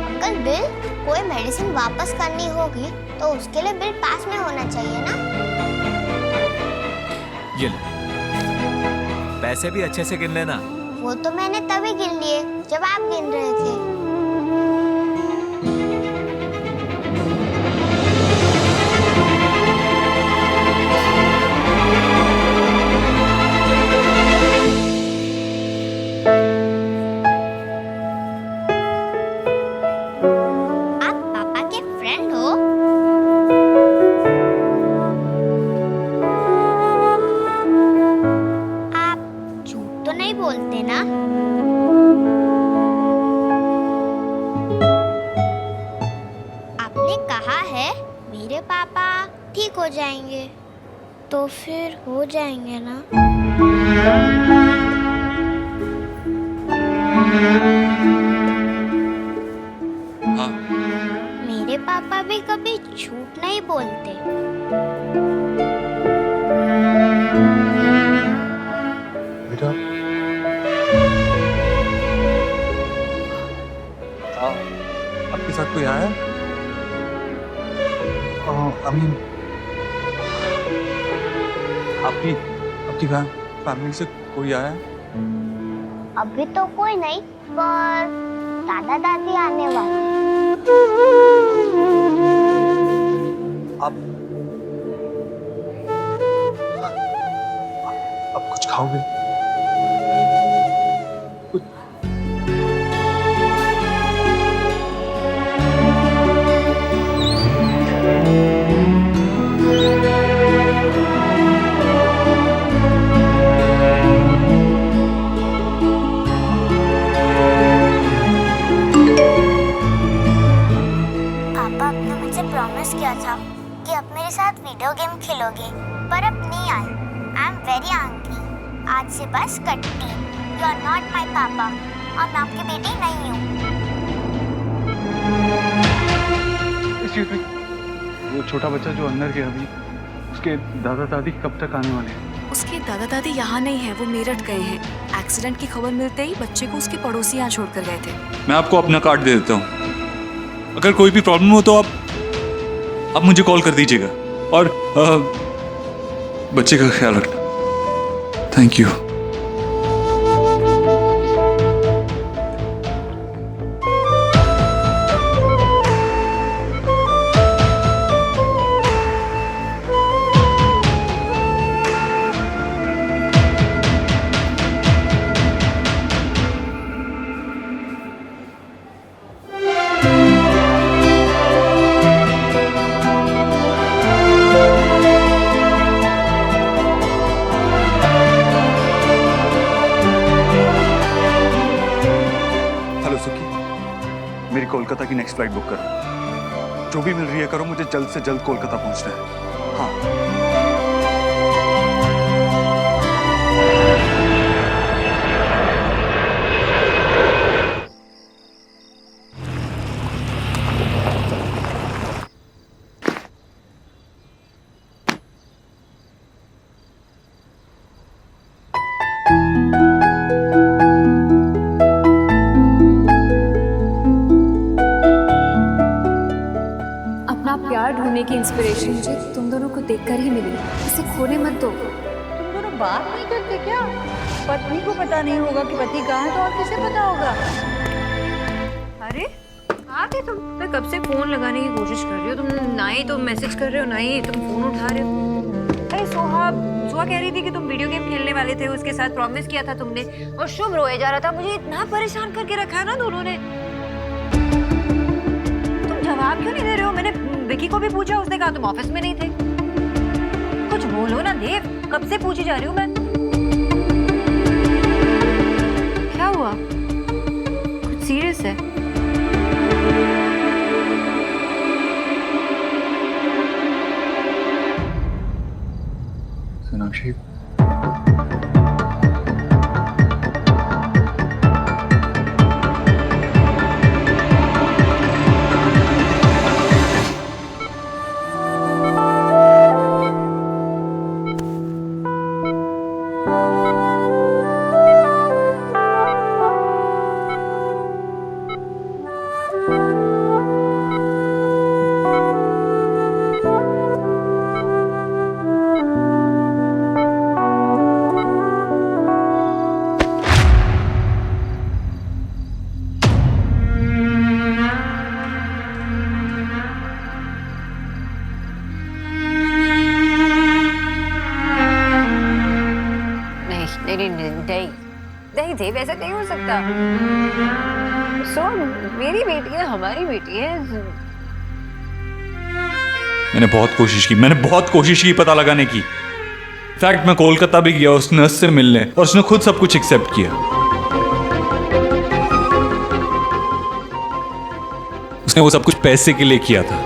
अंकल बिल कोई मेडिसिन वापस करनी होगी तो उसके लिए बिल पास में होना चाहिए ना। ये ले। पैसे भी अच्छे से गिन लेना। वो तो मैंने तभी गिन लिए जब आप गिन रहे थे। आप पापा के फ्रेंड हो? आप झूठ तो नहीं बोलते ना? आपने कहा है मेरे पापा ठीक हो जाएंगे तो फिर हो जाएंगे ना? हाँ। मेरे पापा भी कभी झूठ नहीं बोलते। बेटा आपके साथ कोई आया? अमीन आपकी फैमिली से कोई आया? अभी तो कोई नहीं पर दादा दादी आने वाले। आप कुछ खाओगे? पापा आपने मुझसे प्रॉमिस किया था कि आप मेरे साथ वीडियो गेम खेलोगे पर अब नहीं आए। I am very angry. आज से बस कट्टी। यू आर नॉट माई पापा और मैं आपकी बेटी नहीं हूँ। एक्सक्यूज मी, वो छोटा बच्चा जो अंदर गया अभी उसके दादा दादी कब तक आने वाले हैं? उसके दादा दादी यहाँ नहीं है, वो मेरठ गए हैं। एक्सीडेंट की खबर मिलते ही बच्चे को उसके पड़ोसी यहाँ छोड़कर गए थे। मैं आपको अपना कार्ड दे देता हूँ। अगर कोई भी प्रॉब्लम हो तो आप मुझे कॉल कर दीजिएगा और बच्चे का ख्याल रखना। Thank you. हो सुखी, मेरी कोलकाता की नेक्स्ट फ्लाइट बुक करो। जो भी मिल रही है करो, मुझे जल्द से जल्द कोलकाता पहुंचना है। हाँ। अपना प्यार ढूंढने की इंस्पिरेशन मुझे तुम दोनों को देखकर ही मिली। इसे खोने मत दो। तुम दोनों बात नहीं करते क्या? पत्नी को पता नहीं होगा कि पति कहाँ है तो और किसे पता होगा? अरे आ गए तुम। मैं कब से फोन लगाने की कोशिश कर रही हो, तुम ना ही तो मैसेज कर रहे हो ना ही तुम फोन उठा रहे हो। अरे सोहा कह रही थी कि तुम वीडियो गेम खेलने वाले थे, उसके साथ प्रॉमिस किया था तुमने, और शुभ रोए जा रहा था। मुझे इतना परेशान करके रखा है ना दोनों ने। तुम जवाब क्यों नहीं दे रहे हो? मैंने विकी को भी पूछा, उसने कहा तुम ऑफिस में नहीं थे। कुछ बोलो ना देव, कब से पूछी जा रही हूँ मैं। क्या हुआ? कुछ सीरियस है? सोनाक्षी, नहीं देव, ऐसा नहीं हो सकता। सो मेरी बेटी है, हमारी बेटी है। मैंने बहुत कोशिश की पता लगाने की। इनफैक्ट मैं कोलकाता भी गया उस नर्स से मिलने, और उसने खुद सब कुछ एक्सेप्ट किया। उसने वो सब कुछ पैसे के लिए किया था।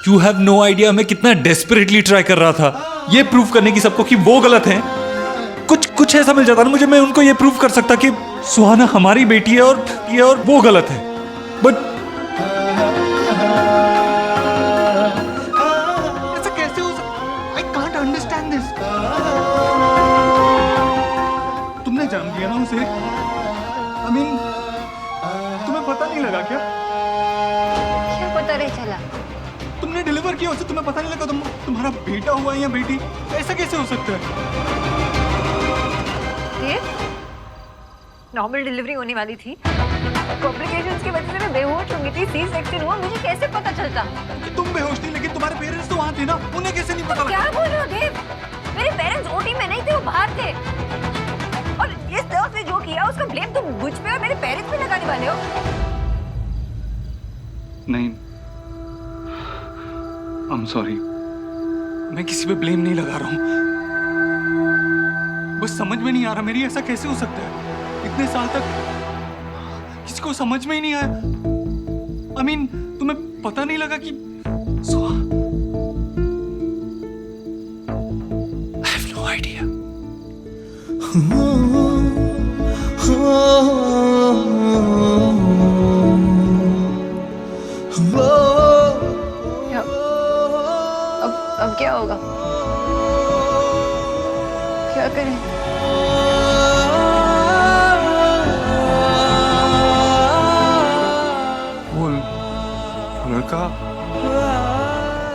You have no idea मैं कितना डेस्परेटली ट्राई कर रहा था ये प्रूव करने की सबको कि वो गलत है। कुछ ऐसा मिल जाता ना मुझे, मैं उनको ये प्रूव कर सकता कि सुहाना हमारी बेटी है और वो गलत है। बट ऐसा कैसे हो सकता? I can't understand this. तुमने जन्म दिया ना उसे। I mean, तुम्हें पता नहीं लगा क्या? क्या पता नहीं चला? तुमने डिलीवर किया उसे, तुम्हें पता नहीं लगा तुम्हारा बेटा हुआ है या बेटी? ऐसा कैसे हो सकता है? नॉर्मल डिलीवरी होने वाली थी, कॉम्प्लिकेशंस की वजह से मैं बेहोश हो गई थी, सी सेक्शन हुआ, मुझे कैसे पता चलता? कि तुम बेहोश थी, लेकिन तुम्हारे पेरेंट्स तो वहाँ थे ना, उन्हें कैसे नहीं पता लगा? क्या बोल रहे हो देव? मेरे पेरेंट्स ओटी में नहीं थे, वो बाहर थे। और इस तरह से जो किया उसका ब्लेम तुम मुझ पे और मेरे पेरेंट्स पे लगाने वाले हो? नहीं, I'm sorry, मैं किसी पे ब्लेम नहीं लगा रहा हूँ। बस समझ में नहीं आ रहा मेरी, ऐसा कैसे हो सकता है? इतने साल तक किसी को समझ में ही नहीं आया। I mean, तुम्हें पता नहीं लगा कि I have no idea. अब क्या होगा? क्या करें? वो लड़का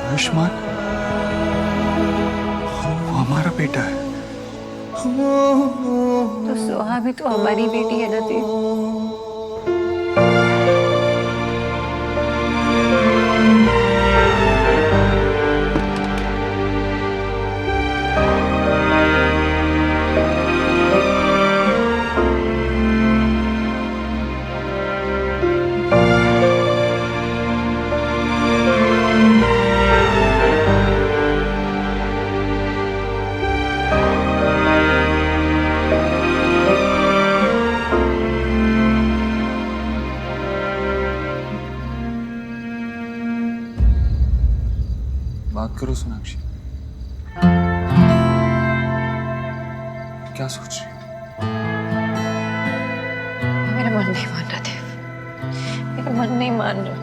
आयुष्मान, वो हमारा बेटा है। तो सोहा भी तो हमारी बेटी है ना देव। करो सोनाक्षी। क्या सोच रही हो? मेरा मन नहीं मान रहा देव, मेरा मन नहीं मान रहा।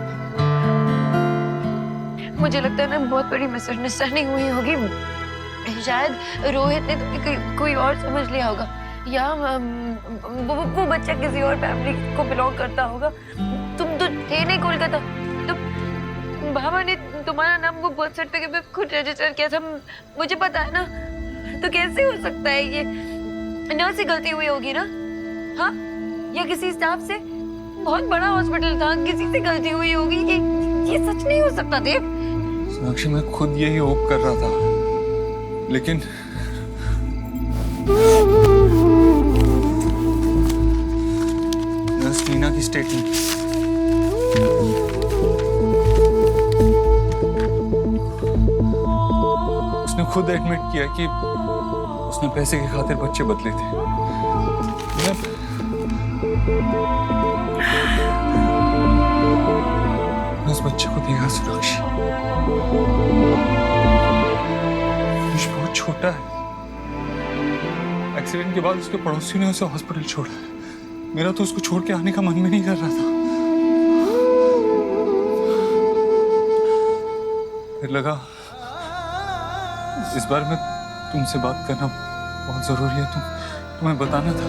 मुझे लगता है ना बहुत बड़ी मिसअंडरस्टैंडिंग हुई होगी। शायद रोहित ने तो कोई और समझ लिया होगा, या वो बच्चा किसी और फैमिली को बिलोंग करता होगा। तुम तो थे नहीं कोलकाता, तो बाबा ने तुम्हारा नाम वो बर्थ सर्टिफिकेट पे खुद रजिस्टर किया था, मुझे पता है ना। तो कैसे हो सकता है ये? नर्स से गलती हुई होगी ना, हाँ? या किसी स्टाफ से? बहुत बड़ा हॉस्पिटल था, किसी से गलती हुई होगी। ये सच नहीं हो सकता देव। सोनाक्षी मैं खुद यही होप कर रहा था, लेकिन नर्स नीना की स्टेटमेंट, उसने खुद एडमिट किया कि उसने पैसे की खातिर बच्चे बदले थे। मैं उस बच्चे को देखा सोनाक्षी, बहुत छोटा है। एक्सीडेंट के बाद उसके पड़ोसी ने उसे हॉस्पिटल छोड़ा। मेरा तो उसको छोड़ के आने का मन भी नहीं कर रहा था। फिर लगा इस बार में तुमसे बात करना बहुत जरूरी है, तुम्हें बताना था।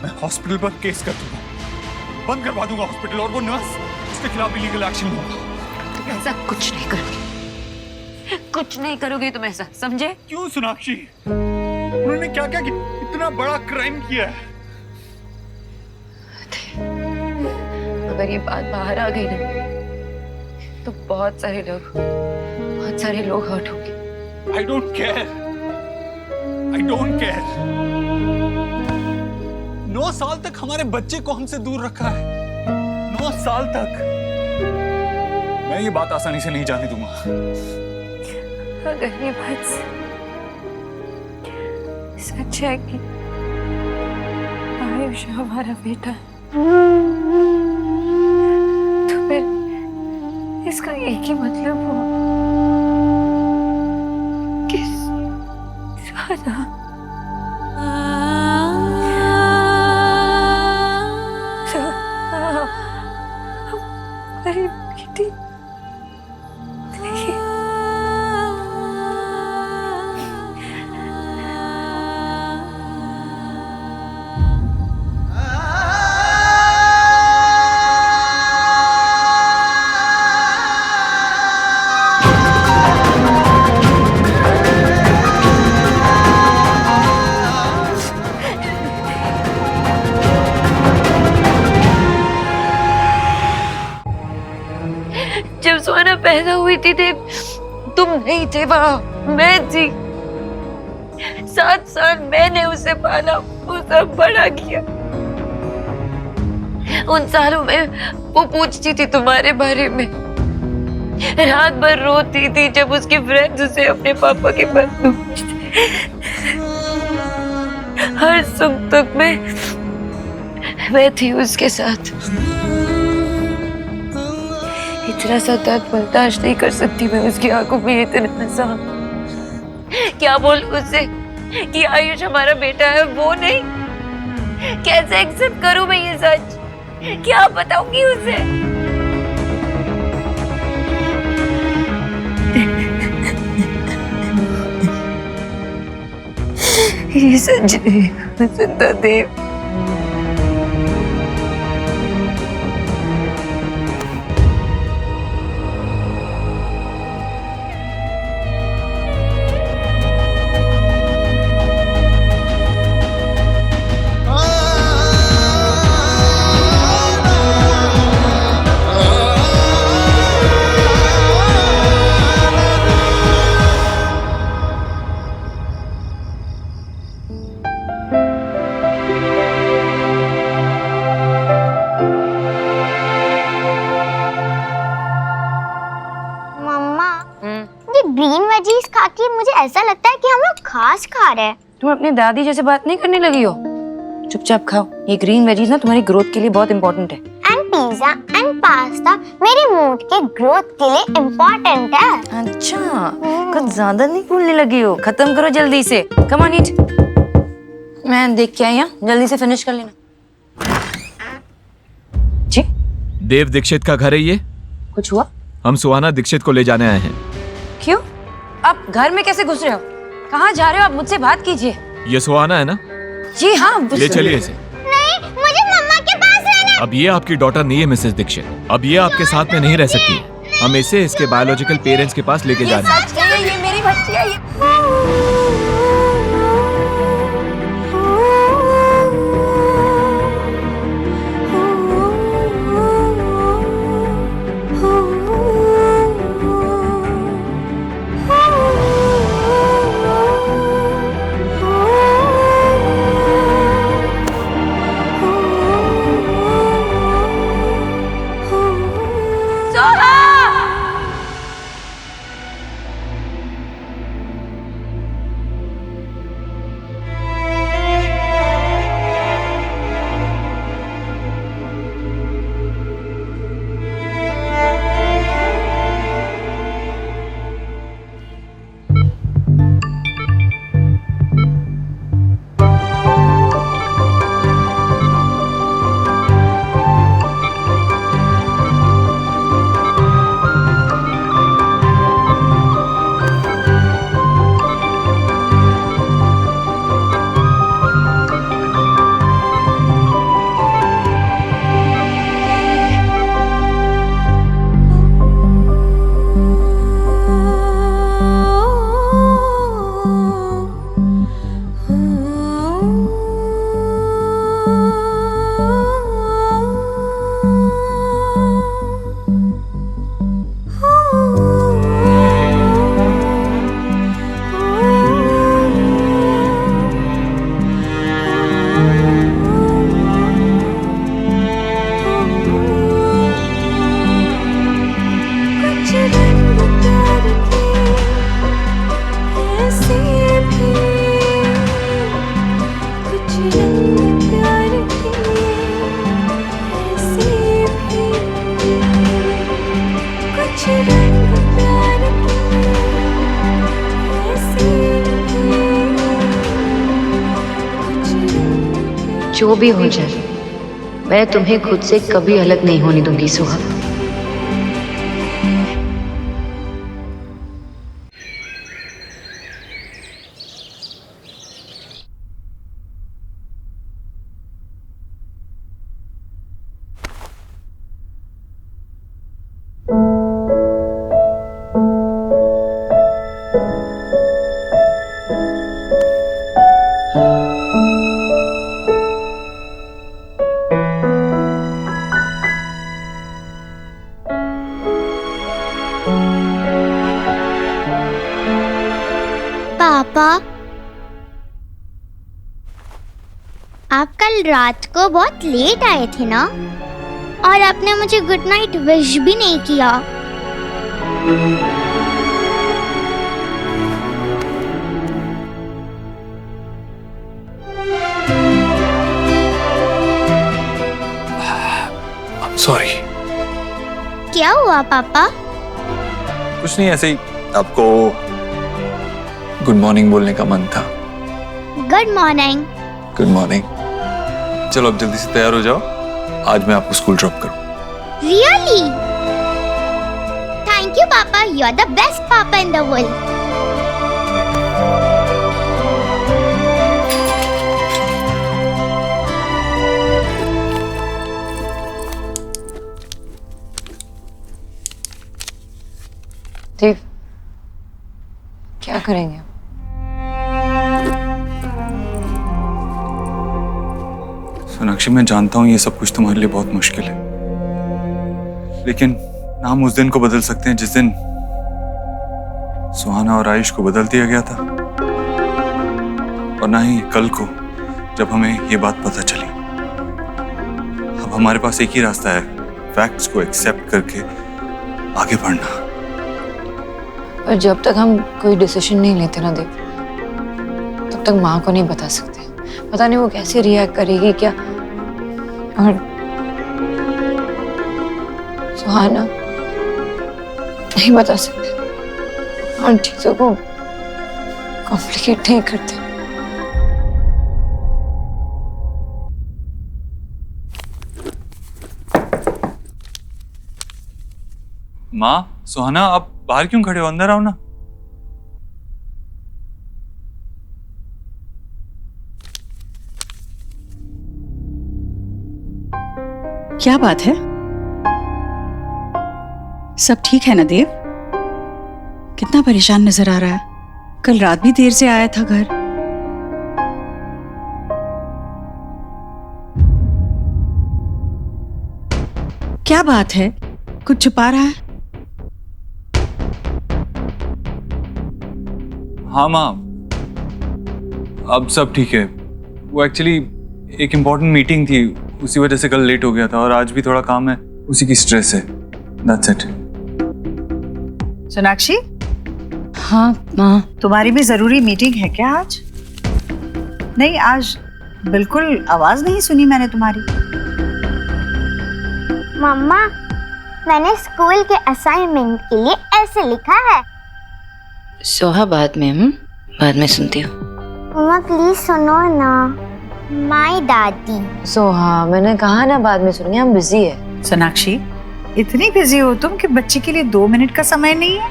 मैं हॉस्पिटल पर केस कर दूंगा, बंद करवा दूंगा हॉस्पिटल, और वो नर्स, उसके खिलाफ लीगल एक्शन होगा। तुम ऐसा कुछ नहीं करोगे, कुछ नहीं करोगे तुम ऐसा, समझे? क्यों सोनाक्षी? उन्होंने क्या क्या इतना बड़ा क्राइम किया है? अगर ये बात बाहर आ गई ना, तो बहुत सारे लोग हर्ट होंगे। I don't care. I don't care. 9 साल तक हमारे बच्चे को हमसे दूर रखा है। 9 साल तक। मैं ये बात आसानी से नहीं जाने दूंगा। अगर ये बात सच है कि आयुष हमारा बेटा है, तो फिर इसका एक ही मतलब हो कि सुहाना हमारी बेटी जब सुहाना पैदा हुई थी तुम नहीं थे वहां, मैं थी। 7 साल मैंने उसे पाला, उसे बड़ा किया। उन सालों में वो पूछती थी तुम्हारे बारे में, रात भर रोती थी जब उसके फ्रेंड्स उसे अपने पापा के बारे में पूछते। हर सुख दुख में मैं थी उसके साथ। इतना सा दर्द बर्दाश्त नहीं कर सकती मैं उसकी आंखों में इतना सा। क्या बोलूं उससे कि आयुष हमारा बेटा है? वो नहीं, कैसे एक्सेप्ट करूं मैं ये सच? क्या बताऊंगी उसे? ये सच है जिंदा देव। ग्रीन वेजीज खा के मुझे ऐसा लगता है कि हम लोग घास खा रहे हैं। तुम अपनी दादी जैसे बात नहीं करने लगी हो? चुपचाप खाओ, ये ग्रीन वेजीज ना तुम्हारी ग्रोथ के लिए बहुत इंपॉर्टेंट है। एंड पिज्जा एंड पास्ता मेरी मूड के ग्रोथ के लिए इम्पोर्टेंट है। अच्छा, कुछ ज्यादा नहीं भूलने लगी हो? खत्म करो जल्दी से, कम ऑन ईट। मैं देख के आई हूँ, जल्दी से फिनिश कर लेना। जी? देव दीक्षित का घर है ये? कुछ हुआ? हम सुहाना दीक्षित को ले जाने आए हैं। क्यों? आप घर में कैसे घुस रहे हो? कहाँ जा रहे हो आप? मुझसे बात कीजिए। ये सुहाना है ना? जी हाँ। ले चलिए इसे। नहीं, मुझे मम्मा के पास रहना। अब ये आपकी डॉटर नहीं है मिसेस दीक्षित, अब ये आपके साथ में नहीं रह सकती। हम इसे इसके बायोलॉजिकल पेरेंट्स के पास लेके जा रहे हैं। ये मेरी बच्ची है। जो भी हो जाए, मैं तुम्हें खुद से कभी अलग नहीं होने दूंगी सुहा। पापा, आप कल रात को बहुत लेट आए थे ना, और आपने मुझे गुड नाइट विश भी नहीं किया। सॉरी। क्या हुआ पापा? कुछ नहीं, ऐसे ही आपको गुड मॉर्निंग बोलने का मन था। Good morning. Good morning. चलो अब जल्दी से तैयार हो जाओ, आज मैं आपको स्कूल ड्रॉप करूं। रियली? थैंक यू पापा, यू आर द बेस्ट पापा इन द वर्ल्ड। देव, क्या करेंगे? सोनाक्षी, मैं जानता हूं ये सब कुछ तुम्हारे लिए बहुत मुश्किल है, लेकिन ना हम उस दिन को बदल सकते हैं जिस दिन सुहाना और आयुष को बदल दिया गया था, और ना ही कल को जब हमें ये बात पता चली। अब हमारे पास एक ही रास्ता है, फैक्ट्स को एक्सेप्ट करके आगे बढ़ना। और जब तक हम कोई डिसीजन नहीं लेते ना देव, तब जब तक माँ को नहीं बता सकते। पता नहीं वो कैसे रिएक्ट करेगी क्या। और सुहाना नहीं बता सकते, और चीजों को कॉम्प्लिकेट नहीं करते। माँ, सुहाना, आप बाहर क्यों खड़े हो? अंदर आओ ना। क्या बात है? सब ठीक है ना देव? कितना परेशान नजर आ रहा है। कल रात भी देर से आया था घर। क्या बात है? कुछ छुपा रहा है? हाँ माँ, अब सब ठीक है। वो एक्चुअली एक इम्पोर्टेंट मीटिंग थी, उसी वजह से कल लेट हो गया था, और आज भी थोड़ा काम है, उसी की स्ट्रेस है। That's it. सोनाक्षी, हाँ माँ। तुम्हारी भी जरूरी मीटिंग है क्या आज? नहीं, आज बिल्कुल आवाज नहीं सुनी मैंने तुम्हारी। मम्मा, मैंने स्कूल के असाइनमेंट के लिए ऐसे लिखा है। सोहा बाद में सुनती हूँ। मम्मा प्लीज सुनो ना। माय दादी। सोहा, मैंने कहा ना बाद में सुनेंगे, हम बिजी है। सोनाक्षी, इतनी बिजी हो तुम कि बच्चे के लिए 2 मिनट का समय नहीं है?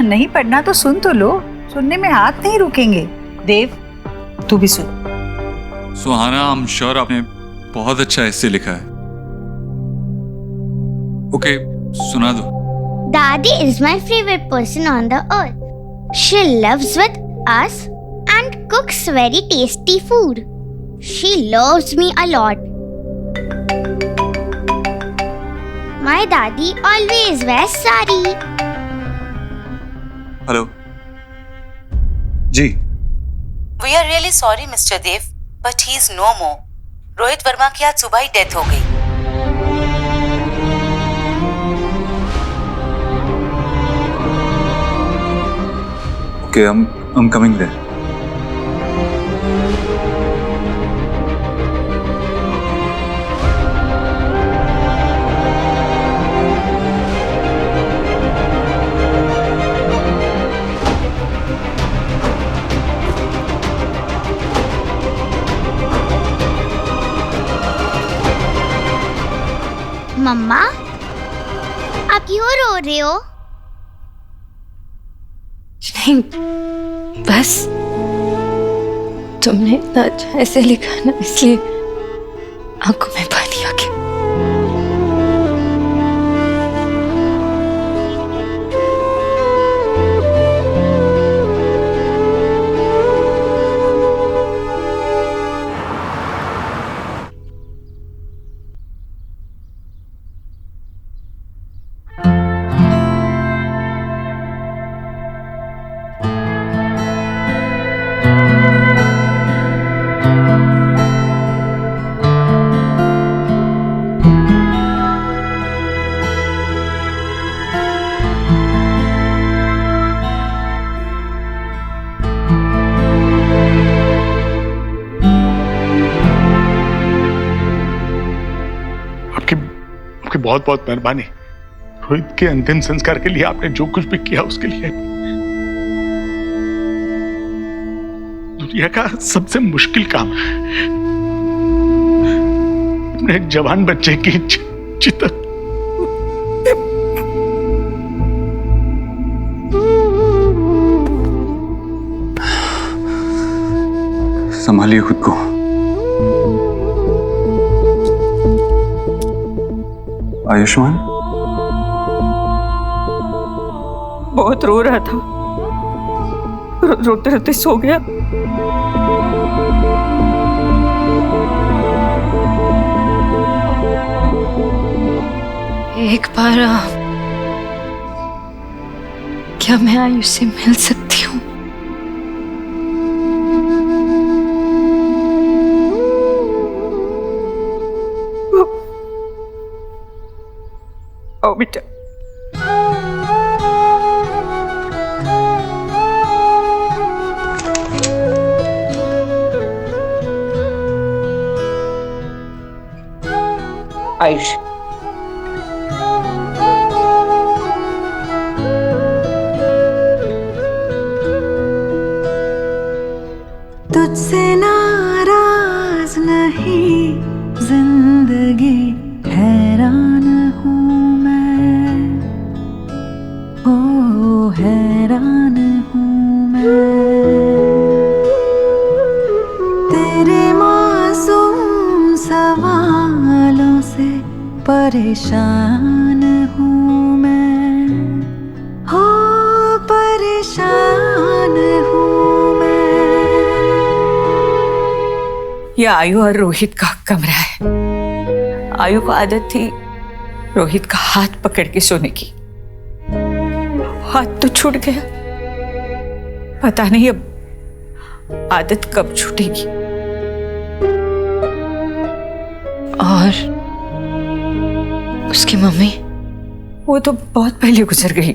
नहीं पढ़ना तो सुन तो लो, सुनने में हाथ नहीं रुकेंगे। देव, तू भी सुन। सुहाना, आई एम श्योर आपने बहुत अच्छा ऐसे लिखा है। ओके, सुना दो। Daddy is my favorite person on the earth. She lives with us and cooks very tasty food. She loves me a lot. My daddy always wears sari. Hello ji. We are really sorry, Mr. Dev, but he is no more. Rohit Verma की आज सुबह ही death हो गई। Okay, I'm coming there. मम्मा, आप क्यों रो रहे हो? नहीं, बस तुमने इतना अच्छा ऐसे लिखा ना, इसलिए आंखों में पानी आ गया। आपकी बहुत बहुत मेहरबानी। रोहित के अंतिम संस्कार के लिए आपने जो कुछ भी किया उसके लिए दुनिया का सबसे मुश्किल काम है अपने जवान बच्चे की चिता। संभालिए खुद को। आयुष्मान बहुत रो रहा था, रोते रोते सो गया। एक बार क्या मैं आयुष से मिल सकती हूँ? आओ बेटा। आयुष। तुझसे नाराज नहीं जिंदगी हैरान हूँ मैं, ओ हैरान हूँ मैं, तेरे मासूम सवालों से परेशान हूँ मैं, हो परेशान हूँ मैं। यह आयु और रोहित का कमरा है। आयु को आदत थी रोहित का हाथ पकड़ के सोने की। हाथ तो छूट गया, पता नहीं अब आदत कब छूटेगी। और उसकी मम्मी? वो तो बहुत पहले गुजर गई,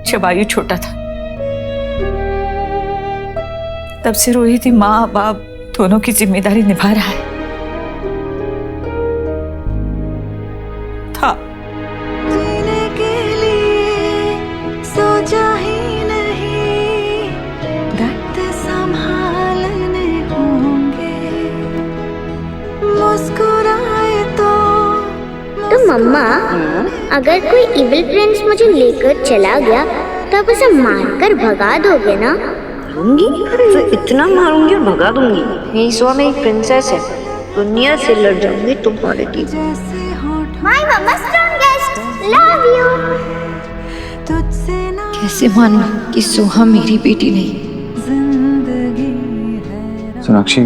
जब आयु छोटा था। तब से रोहित ही माँ बाप दोनों की जिम्मेदारी निभा रहा है। जीने के लिए सोचा ही नहीं, दर्द संभालने होंगे, मुस्कुराए तो मम्मा, अगर कोई इविल प्रिंस मुझे लेकर चला गया तब उसे मारकर भगा दोगे ना? मारूंगी तो इतना मारूंगी और भगा दूंगी। मेरी सुहा में एक प्रिंसेस है, दुनिया से लड़ जाऊंगी तुम्हारे लिए। My mama strongest, love you। कैसे मानूं कि सुहा मेरी बेटी नहीं? सोनाक्षी,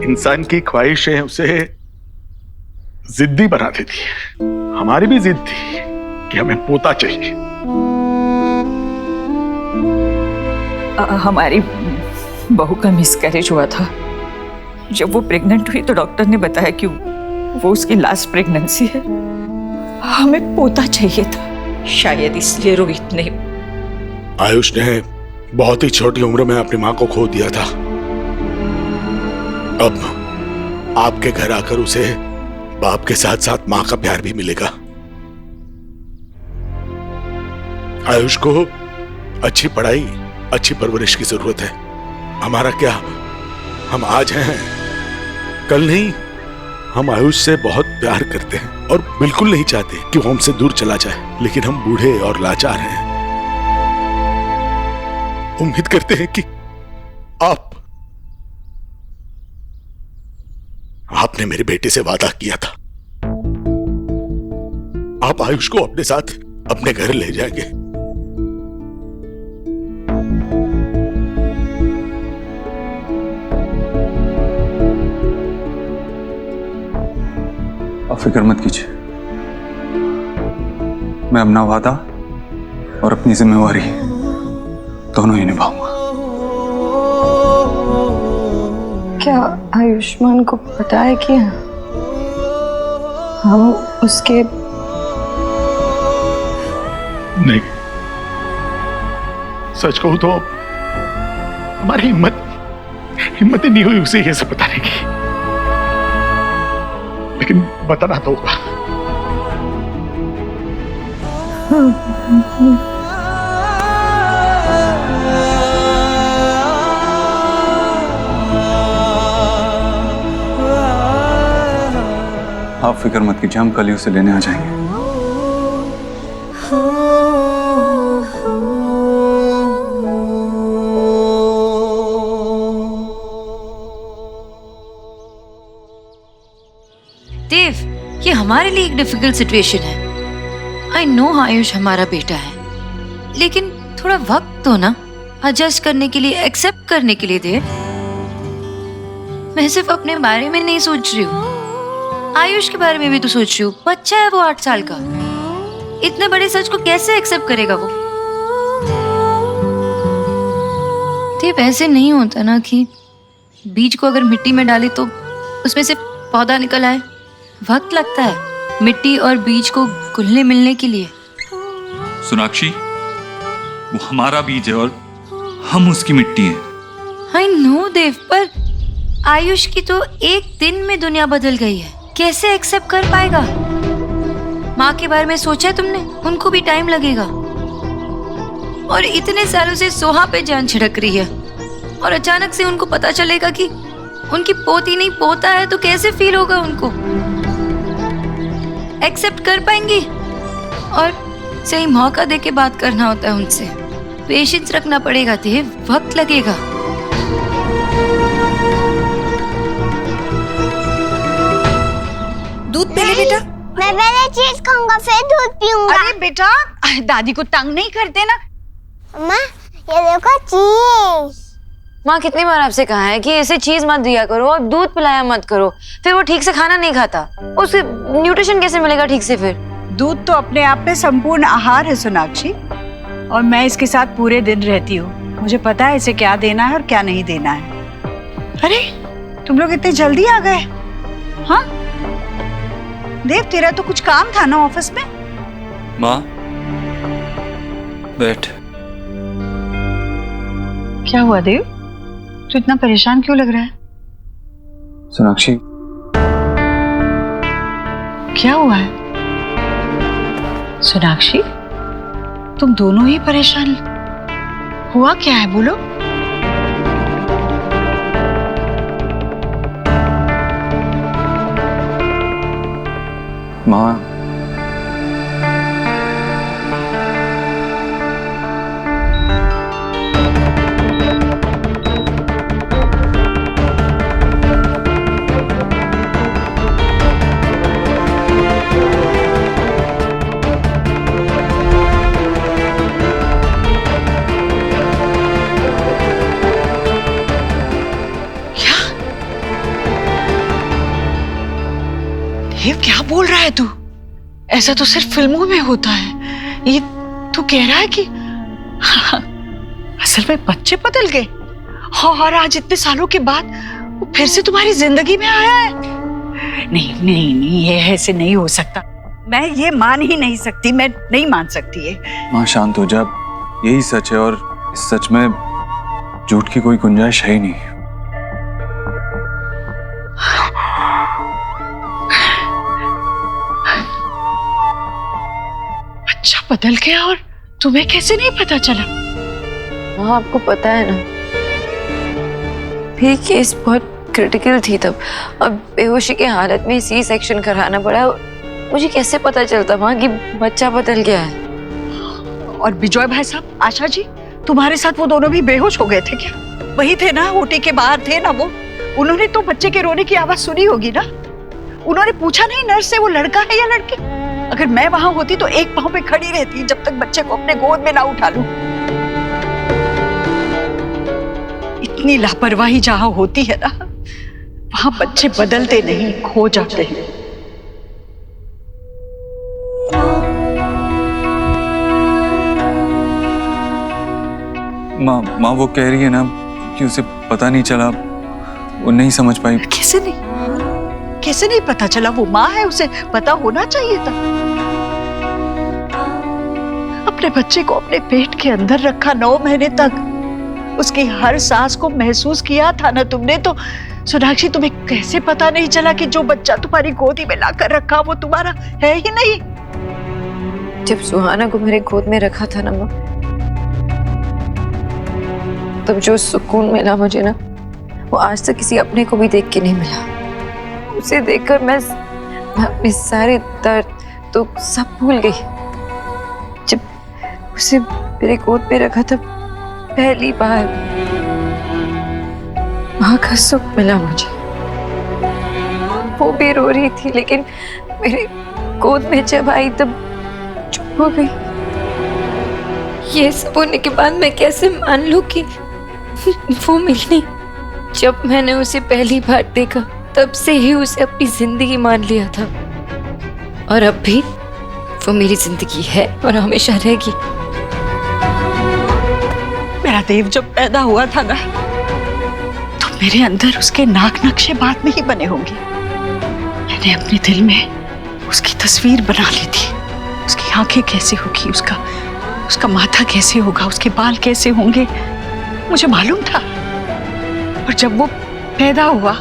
इंसान की ख्वाहिशें उसे जिद्दी बना देती है। हमारी भी जिद थी कि हमें पोता चाहिए। हमारी बहू का मिसकैरेज हुआ था। जब वो प्रेग्नेंट हुई तो डॉक्टर ने बताया कि वो उसकी लास्ट प्रेगनेंसी है। हमें पोता चाहिए था, शायद इसलिए रोहित ने। आयुष ने बहुत ही छोटी उम्र में अपनी माँ को खो दिया था। अब आपके घर आकर उसे बाप के साथ साथ माँ का प्यार भी मिलेगा। आयुष को अच्छी पढ़ाई, अच्छी परवरिश की जरूरत है। हमारा क्या, हम आज हैं कल नहीं। हम आयुष से बहुत प्यार करते हैं और बिल्कुल नहीं चाहते कि वो हमसे दूर चला जाए, लेकिन हम बूढ़े और लाचार हैं। उम्मीद करते हैं कि आपने मेरे बेटे से वादा किया था, आप आयुष को अपने साथ अपने घर ले जाएंगे। आप फिक्र मत कीजिए, मैं अपना वादा और अपनी जिम्मेवारी दोनों ही निभाऊंगा। क्या आयुष्मान को पता है कि हम उसके? नहीं, सच कहूं तो हमारी हिम्मत ही नहीं हुई उसे ये सब बताने की, लेकिन बताना तो होगा। आप फिक्र मत कीजिए, हम कल ही उसे लेने आ जाएंगे। देव, ये हमारे लिए एक डिफिकल्ट सिचुएशन है। आई नो आयुष हमारा बेटा है, लेकिन थोड़ा वक्त तो ना एडजस्ट करने के लिए, एक्सेप्ट करने के लिए। देव, मैं सिर्फ अपने बारे में नहीं सोच रही हूँ, आयुष के बारे में भी तो सोच रही हूँ, बच्चा है वो 8 साल का। इतने बड़े सच को कैसे एक्सेप्ट करेगा वो? तो ऐसे नहीं होता ना कि बीज को अगर मिट्टी में डाले तो उसमें से पौधा निकल आए। वक्त लगता है मिट्टी और बीज को घुलने मिलने के लिए। सोनाक्षी, वो हमारा बीज है और हम उसकी मिट्टी हैं। आई नो देव, पर आयुष की तो एक दिन में दुनिया बदल गई है, कैसे एक्सेप्ट कर पाएगा? माँ के बारे में सोचा है तुमने? उनको भी टाइम लगेगा। और इतने सालों से सोहा पे जान छिड़क रही है, और अचानक से उनको पता चलेगा कि उनकी पोती नहीं पोता है, तो कैसे फील होगा उनको? एक्सेप्ट कर पाएंगी? और सही मौका देके बात करना होता है उनसे। पेशेंस रखना पड़ेगा देव, वक्त लगेगा। दूध पी ले बेटा। मैं पहले चीज खाऊंगा फिर दूध पीऊंगा। अरे बेटा, दादी को तंग नहीं करते ना। अम्मा ये देखो चीज। माँ कितनी बार आपसे कहा है कि इसे चीज मत दिया करो और दूध पिलाया मत करो, फिर वो ठीक से खाना नहीं खाता। उसे न्यूट्रिशन कैसे मिलेगा ठीक से? फिर दूध तो अपने आप में संपूर्ण आहार है सोनाक्षी, और मैं इसके साथ पूरे दिन रहती हूँ। मुझे पता है इसे क्या देना है और क्या नहीं देना है। अरे तुम लोग इतने जल्दी आ गए? हाँ देव, तेरा तो कुछ काम था ना ऑफिस में? माँ बैठ। क्या हुआ देव, तू इतना परेशान क्यों लग रहा है? सोनाक्षी, क्या हुआ है? सोनाक्षी, तुम दोनों ही परेशान, हुआ क्या है बोलो? माँ क्या बोल रहा है तू? ऐसा तो सिर्फ फिल्मों में होता है। ये तू कह रहा है कि असल में बच्चे बदल गए और आज इतने सालों के बाद वो फिर से तुम्हारी जिंदगी में आया है? नहीं नहीं नहीं, ये ऐसे नहीं हो सकता। मैं ये मान ही नहीं सकती, मैं नहीं मान सकती ये। माँ शांत हो जा, यही सच है और इस सच में झूठ की कोई गुंजाइश है ही नहीं। अच्छा बदल गया और तुम्हें कैसे नहीं पता चला? हाँ आपको पता है ना, भी केस बहुत क्रिटिकल थी तब। अब बेहोशी की हालत में सी सेक्शन कराना पड़ा। मुझे कैसे पता चलता वहाँ कि बच्चा बदल गया है? और विजय भाई साहब, आशा जी, तुम्हारे साथ वो दोनों भी बेहोश हो गए थे क्या? वही थे ना, ओटी के बाहर थे ना वो? उन्होंने तो बच्चे के रोने की आवाज सुनी होगी ना? उन्होंने पूछा नहीं नर्स से वो लड़का है या लड़की? अगर मैं वहां होती तो एक पांव पे खड़ी रहती जब तक बच्चे को अपने गोद में ना उठा लूं। इतनी लापरवाही जहां होती है ना, वहां बच्चे बदलते नहीं, खो जाते हैं। माँ वो कह रही है ना कि उसे पता नहीं चला, वो नहीं समझ पाई। कैसे नहीं पता चला? वो माँ है, उसे पता होना चाहिए था। अपने बच्चे को अपने पेट के अंदर रखा 9 महीने तक, उसकी हर सांस को महसूस किया था ना तुमने। तो सोनाक्षी, तुम्हें कैसे पता नहीं चला कि जो बच्चा तुम्हारी गोदी में लाकर रखा वो तुम्हारा है ही नहीं? जब सुहाना को मेरे गोद में रखा था ना माँ, तब जो सुकून मिला मुझे ना, वो आज तक किसी अपने को भी देख के नहीं मिला। उसे देखकर मैं अपने सारे दर्द तो सब भूल गई। जब उसे मेरे गोद पे रखा था पहली बार, माँ का सुख मिला मुझे। वो भी रो रही थी, लेकिन मेरे गोद में जब आई तब चुप हो गई। ये सब होने के बाद मैं कैसे मान लूं कि वो मिली? जब मैंने उसे पहली बार देखा तब से ही उसे अपनी जिंदगी मान लिया था और अब भी वो मेरी जिंदगी है और हमेशा रहेगी। मेरा देव जब पैदा हुआ था ना, तो मेरे अंदर उसके नाक नक्शे बाद में ही बने होंगे। मैंने अपने दिल में उसकी तस्वीर बना ली थी। उसकी आंखें कैसी होगी, उसका माथा कैसे होगा, उसके बाल कैसे होंगे, मुझे मालूम था। और जब वो पैदा हुआ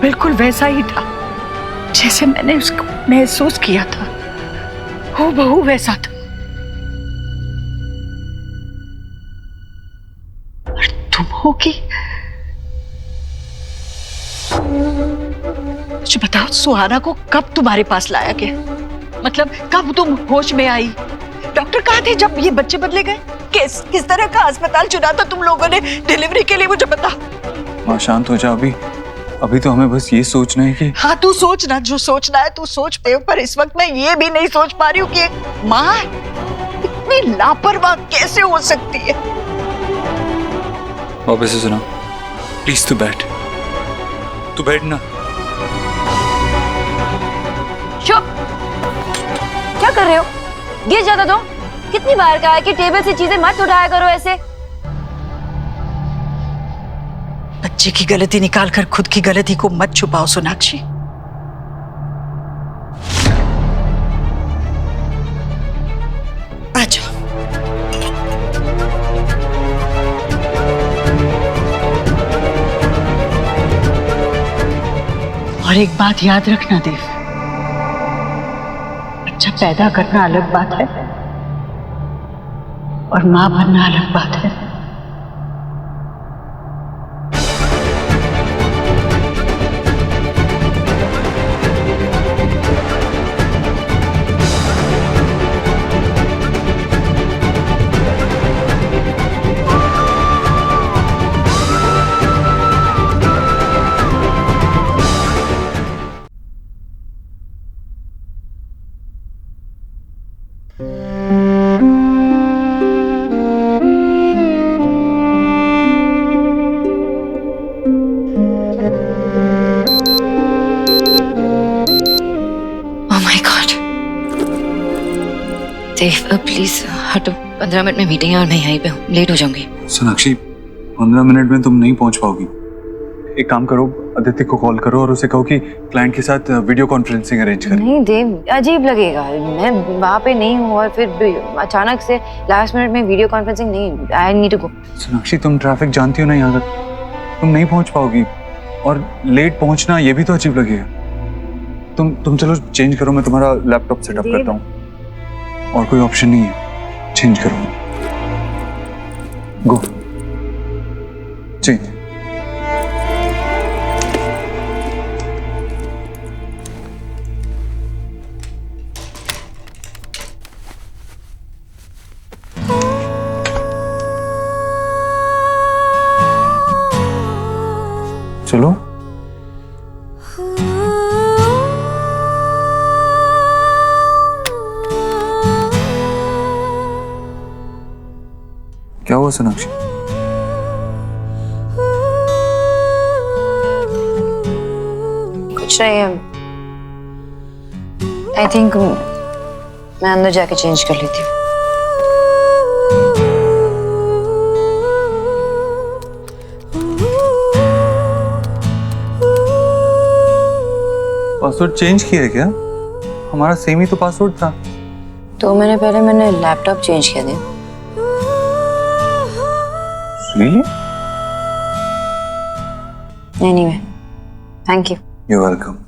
बिल्कुल वैसा ही था जैसे मैंने उसको महसूस किया था, हूबहू वैसा था। और तुम होगी। मुझे बताओ, सुहाना को कब तुम्हारे पास लाया गया? मतलब कब तुम होश में आई? डॉक्टर कहाँ थे जब ये बच्चे बदले गए? किस तरह का अस्पताल चुना था तुम लोगों ने डिलीवरी के लिए, मुझे बता। माँ शांत हो जा, अभी तो हमें बस ये सोचना है कि हाँ, तू सोचना, जो सोचना है तू सोच पे, पर इस वक्त मैं ये भी नहीं सोच पा रही हूँ कि एक माँ इतनी लापरवाह कैसे हो सकती है। वापस से सुना, प्लीज तू बैठ ना। चुप, क्या कर रहे हो? गिर जाता तो। कितनी बार कहा है कि टेबल से चीजें मत उठाया करो ऐसे। बच्चे की गलती निकाल कर खुद की गलती को मत छुपाओ सोनाक्षी। आजा। और एक बात याद रखना देव, बच्चा पैदा करना अलग बात है और मां बनना अलग बात है। प्लीज हटो, 15 मिनट में मीटिंग है और मैं यहीं पे हूँ, लेट हो जाऊंगी। सोनाक्षी 15 मिनट में तुम नहीं पहुंच पाओगी। एक काम करो, आदित्य को कॉल करो और उसे कहो कि क्लाइंट के साथ वीडियो कॉन्फ्रेंसिंग अरेंज करें। नहीं देव, अजीब लगेगा। मैं वहाँ पे नहीं हूँ और फिर अचानक से लास्ट मिनट में वीडियो कॉन्फ्रेंसिंग नहीं। I need to go. Sonakshi तुम ट्रैफिक जानती हो ना, यहाँ तक तुम नहीं पहुंच पाओगी और लेट पहुंचना ये भी तो अजीब लगेगा। तुम चलो चेंज करो, मैं तुम्हारा लैपटॉप सेटअप करता हूँ। और कोई ऑप्शन नहीं है, चेंज करो। गो चेंज। चलो क्या हुआ सोनाक्षी? कुछ नहीं है। आई थिंक मैं अंदर जाके चेंज कर लेती हूँ। पासवर्ड चेंज किया है क्या? हमारा सेम ही तो पासवर्ड था। 2 महीने पहले मैंने लैपटॉप चेंज किया था। Really? Anyway, thank you. You're welcome.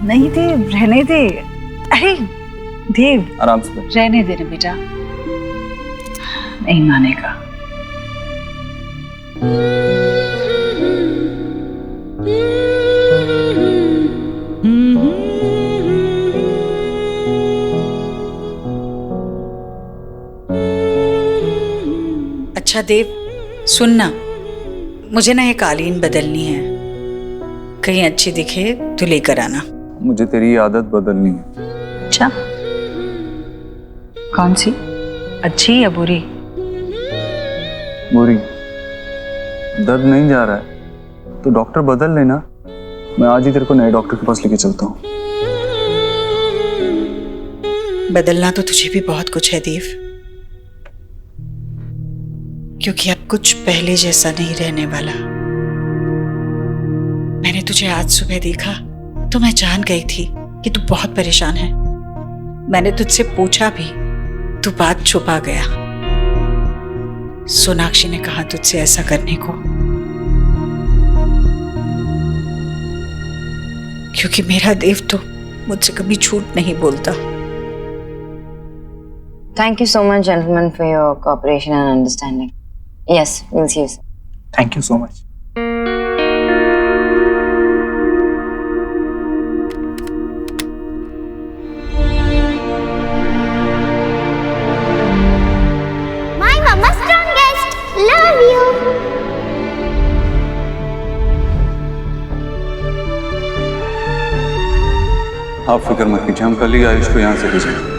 नहीं दे, रहने दे। अरे देव, आराम से बैठ। रहने देना बेटा, नहीं मानेगा। अच्छा देव, सुनना, मुझे ना ये कालीन बदलनी है, कहीं अच्छी दिखे तो लेकर आना। मुझे तेरी आदत बदलनी है। अच्छा, कौन सी? अच्छी या बुरी? बुरी। दर्द नहीं जा रहा है तो डॉक्टर बदल लेना, मैं आज ही तेरे को नए डॉक्टर के पास लेके चलता हूँ। बदलना तो तुझे भी बहुत कुछ है देव, क्योंकि अब कुछ पहले जैसा नहीं रहने वाला। मैंने तुझे आज सुबह देखा तो मैं जान गई थी कि तू बहुत परेशान है। मैंने तुझसे पूछा भी, तू बात छुपा गया। सोनाक्षी ने कहा तुझसे ऐसा करने को, क्योंकि मेरा देव तो मुझसे कभी झूठ नहीं बोलता। Thank you so much, gentlemen, for your cooperation and understanding. Yes, we'll see you soon. Thank you so much. My mama strongest. Love you. आप फिक्र मत कीजिए, हम कल ही आयुष को यहाँ से ले जाएंगे।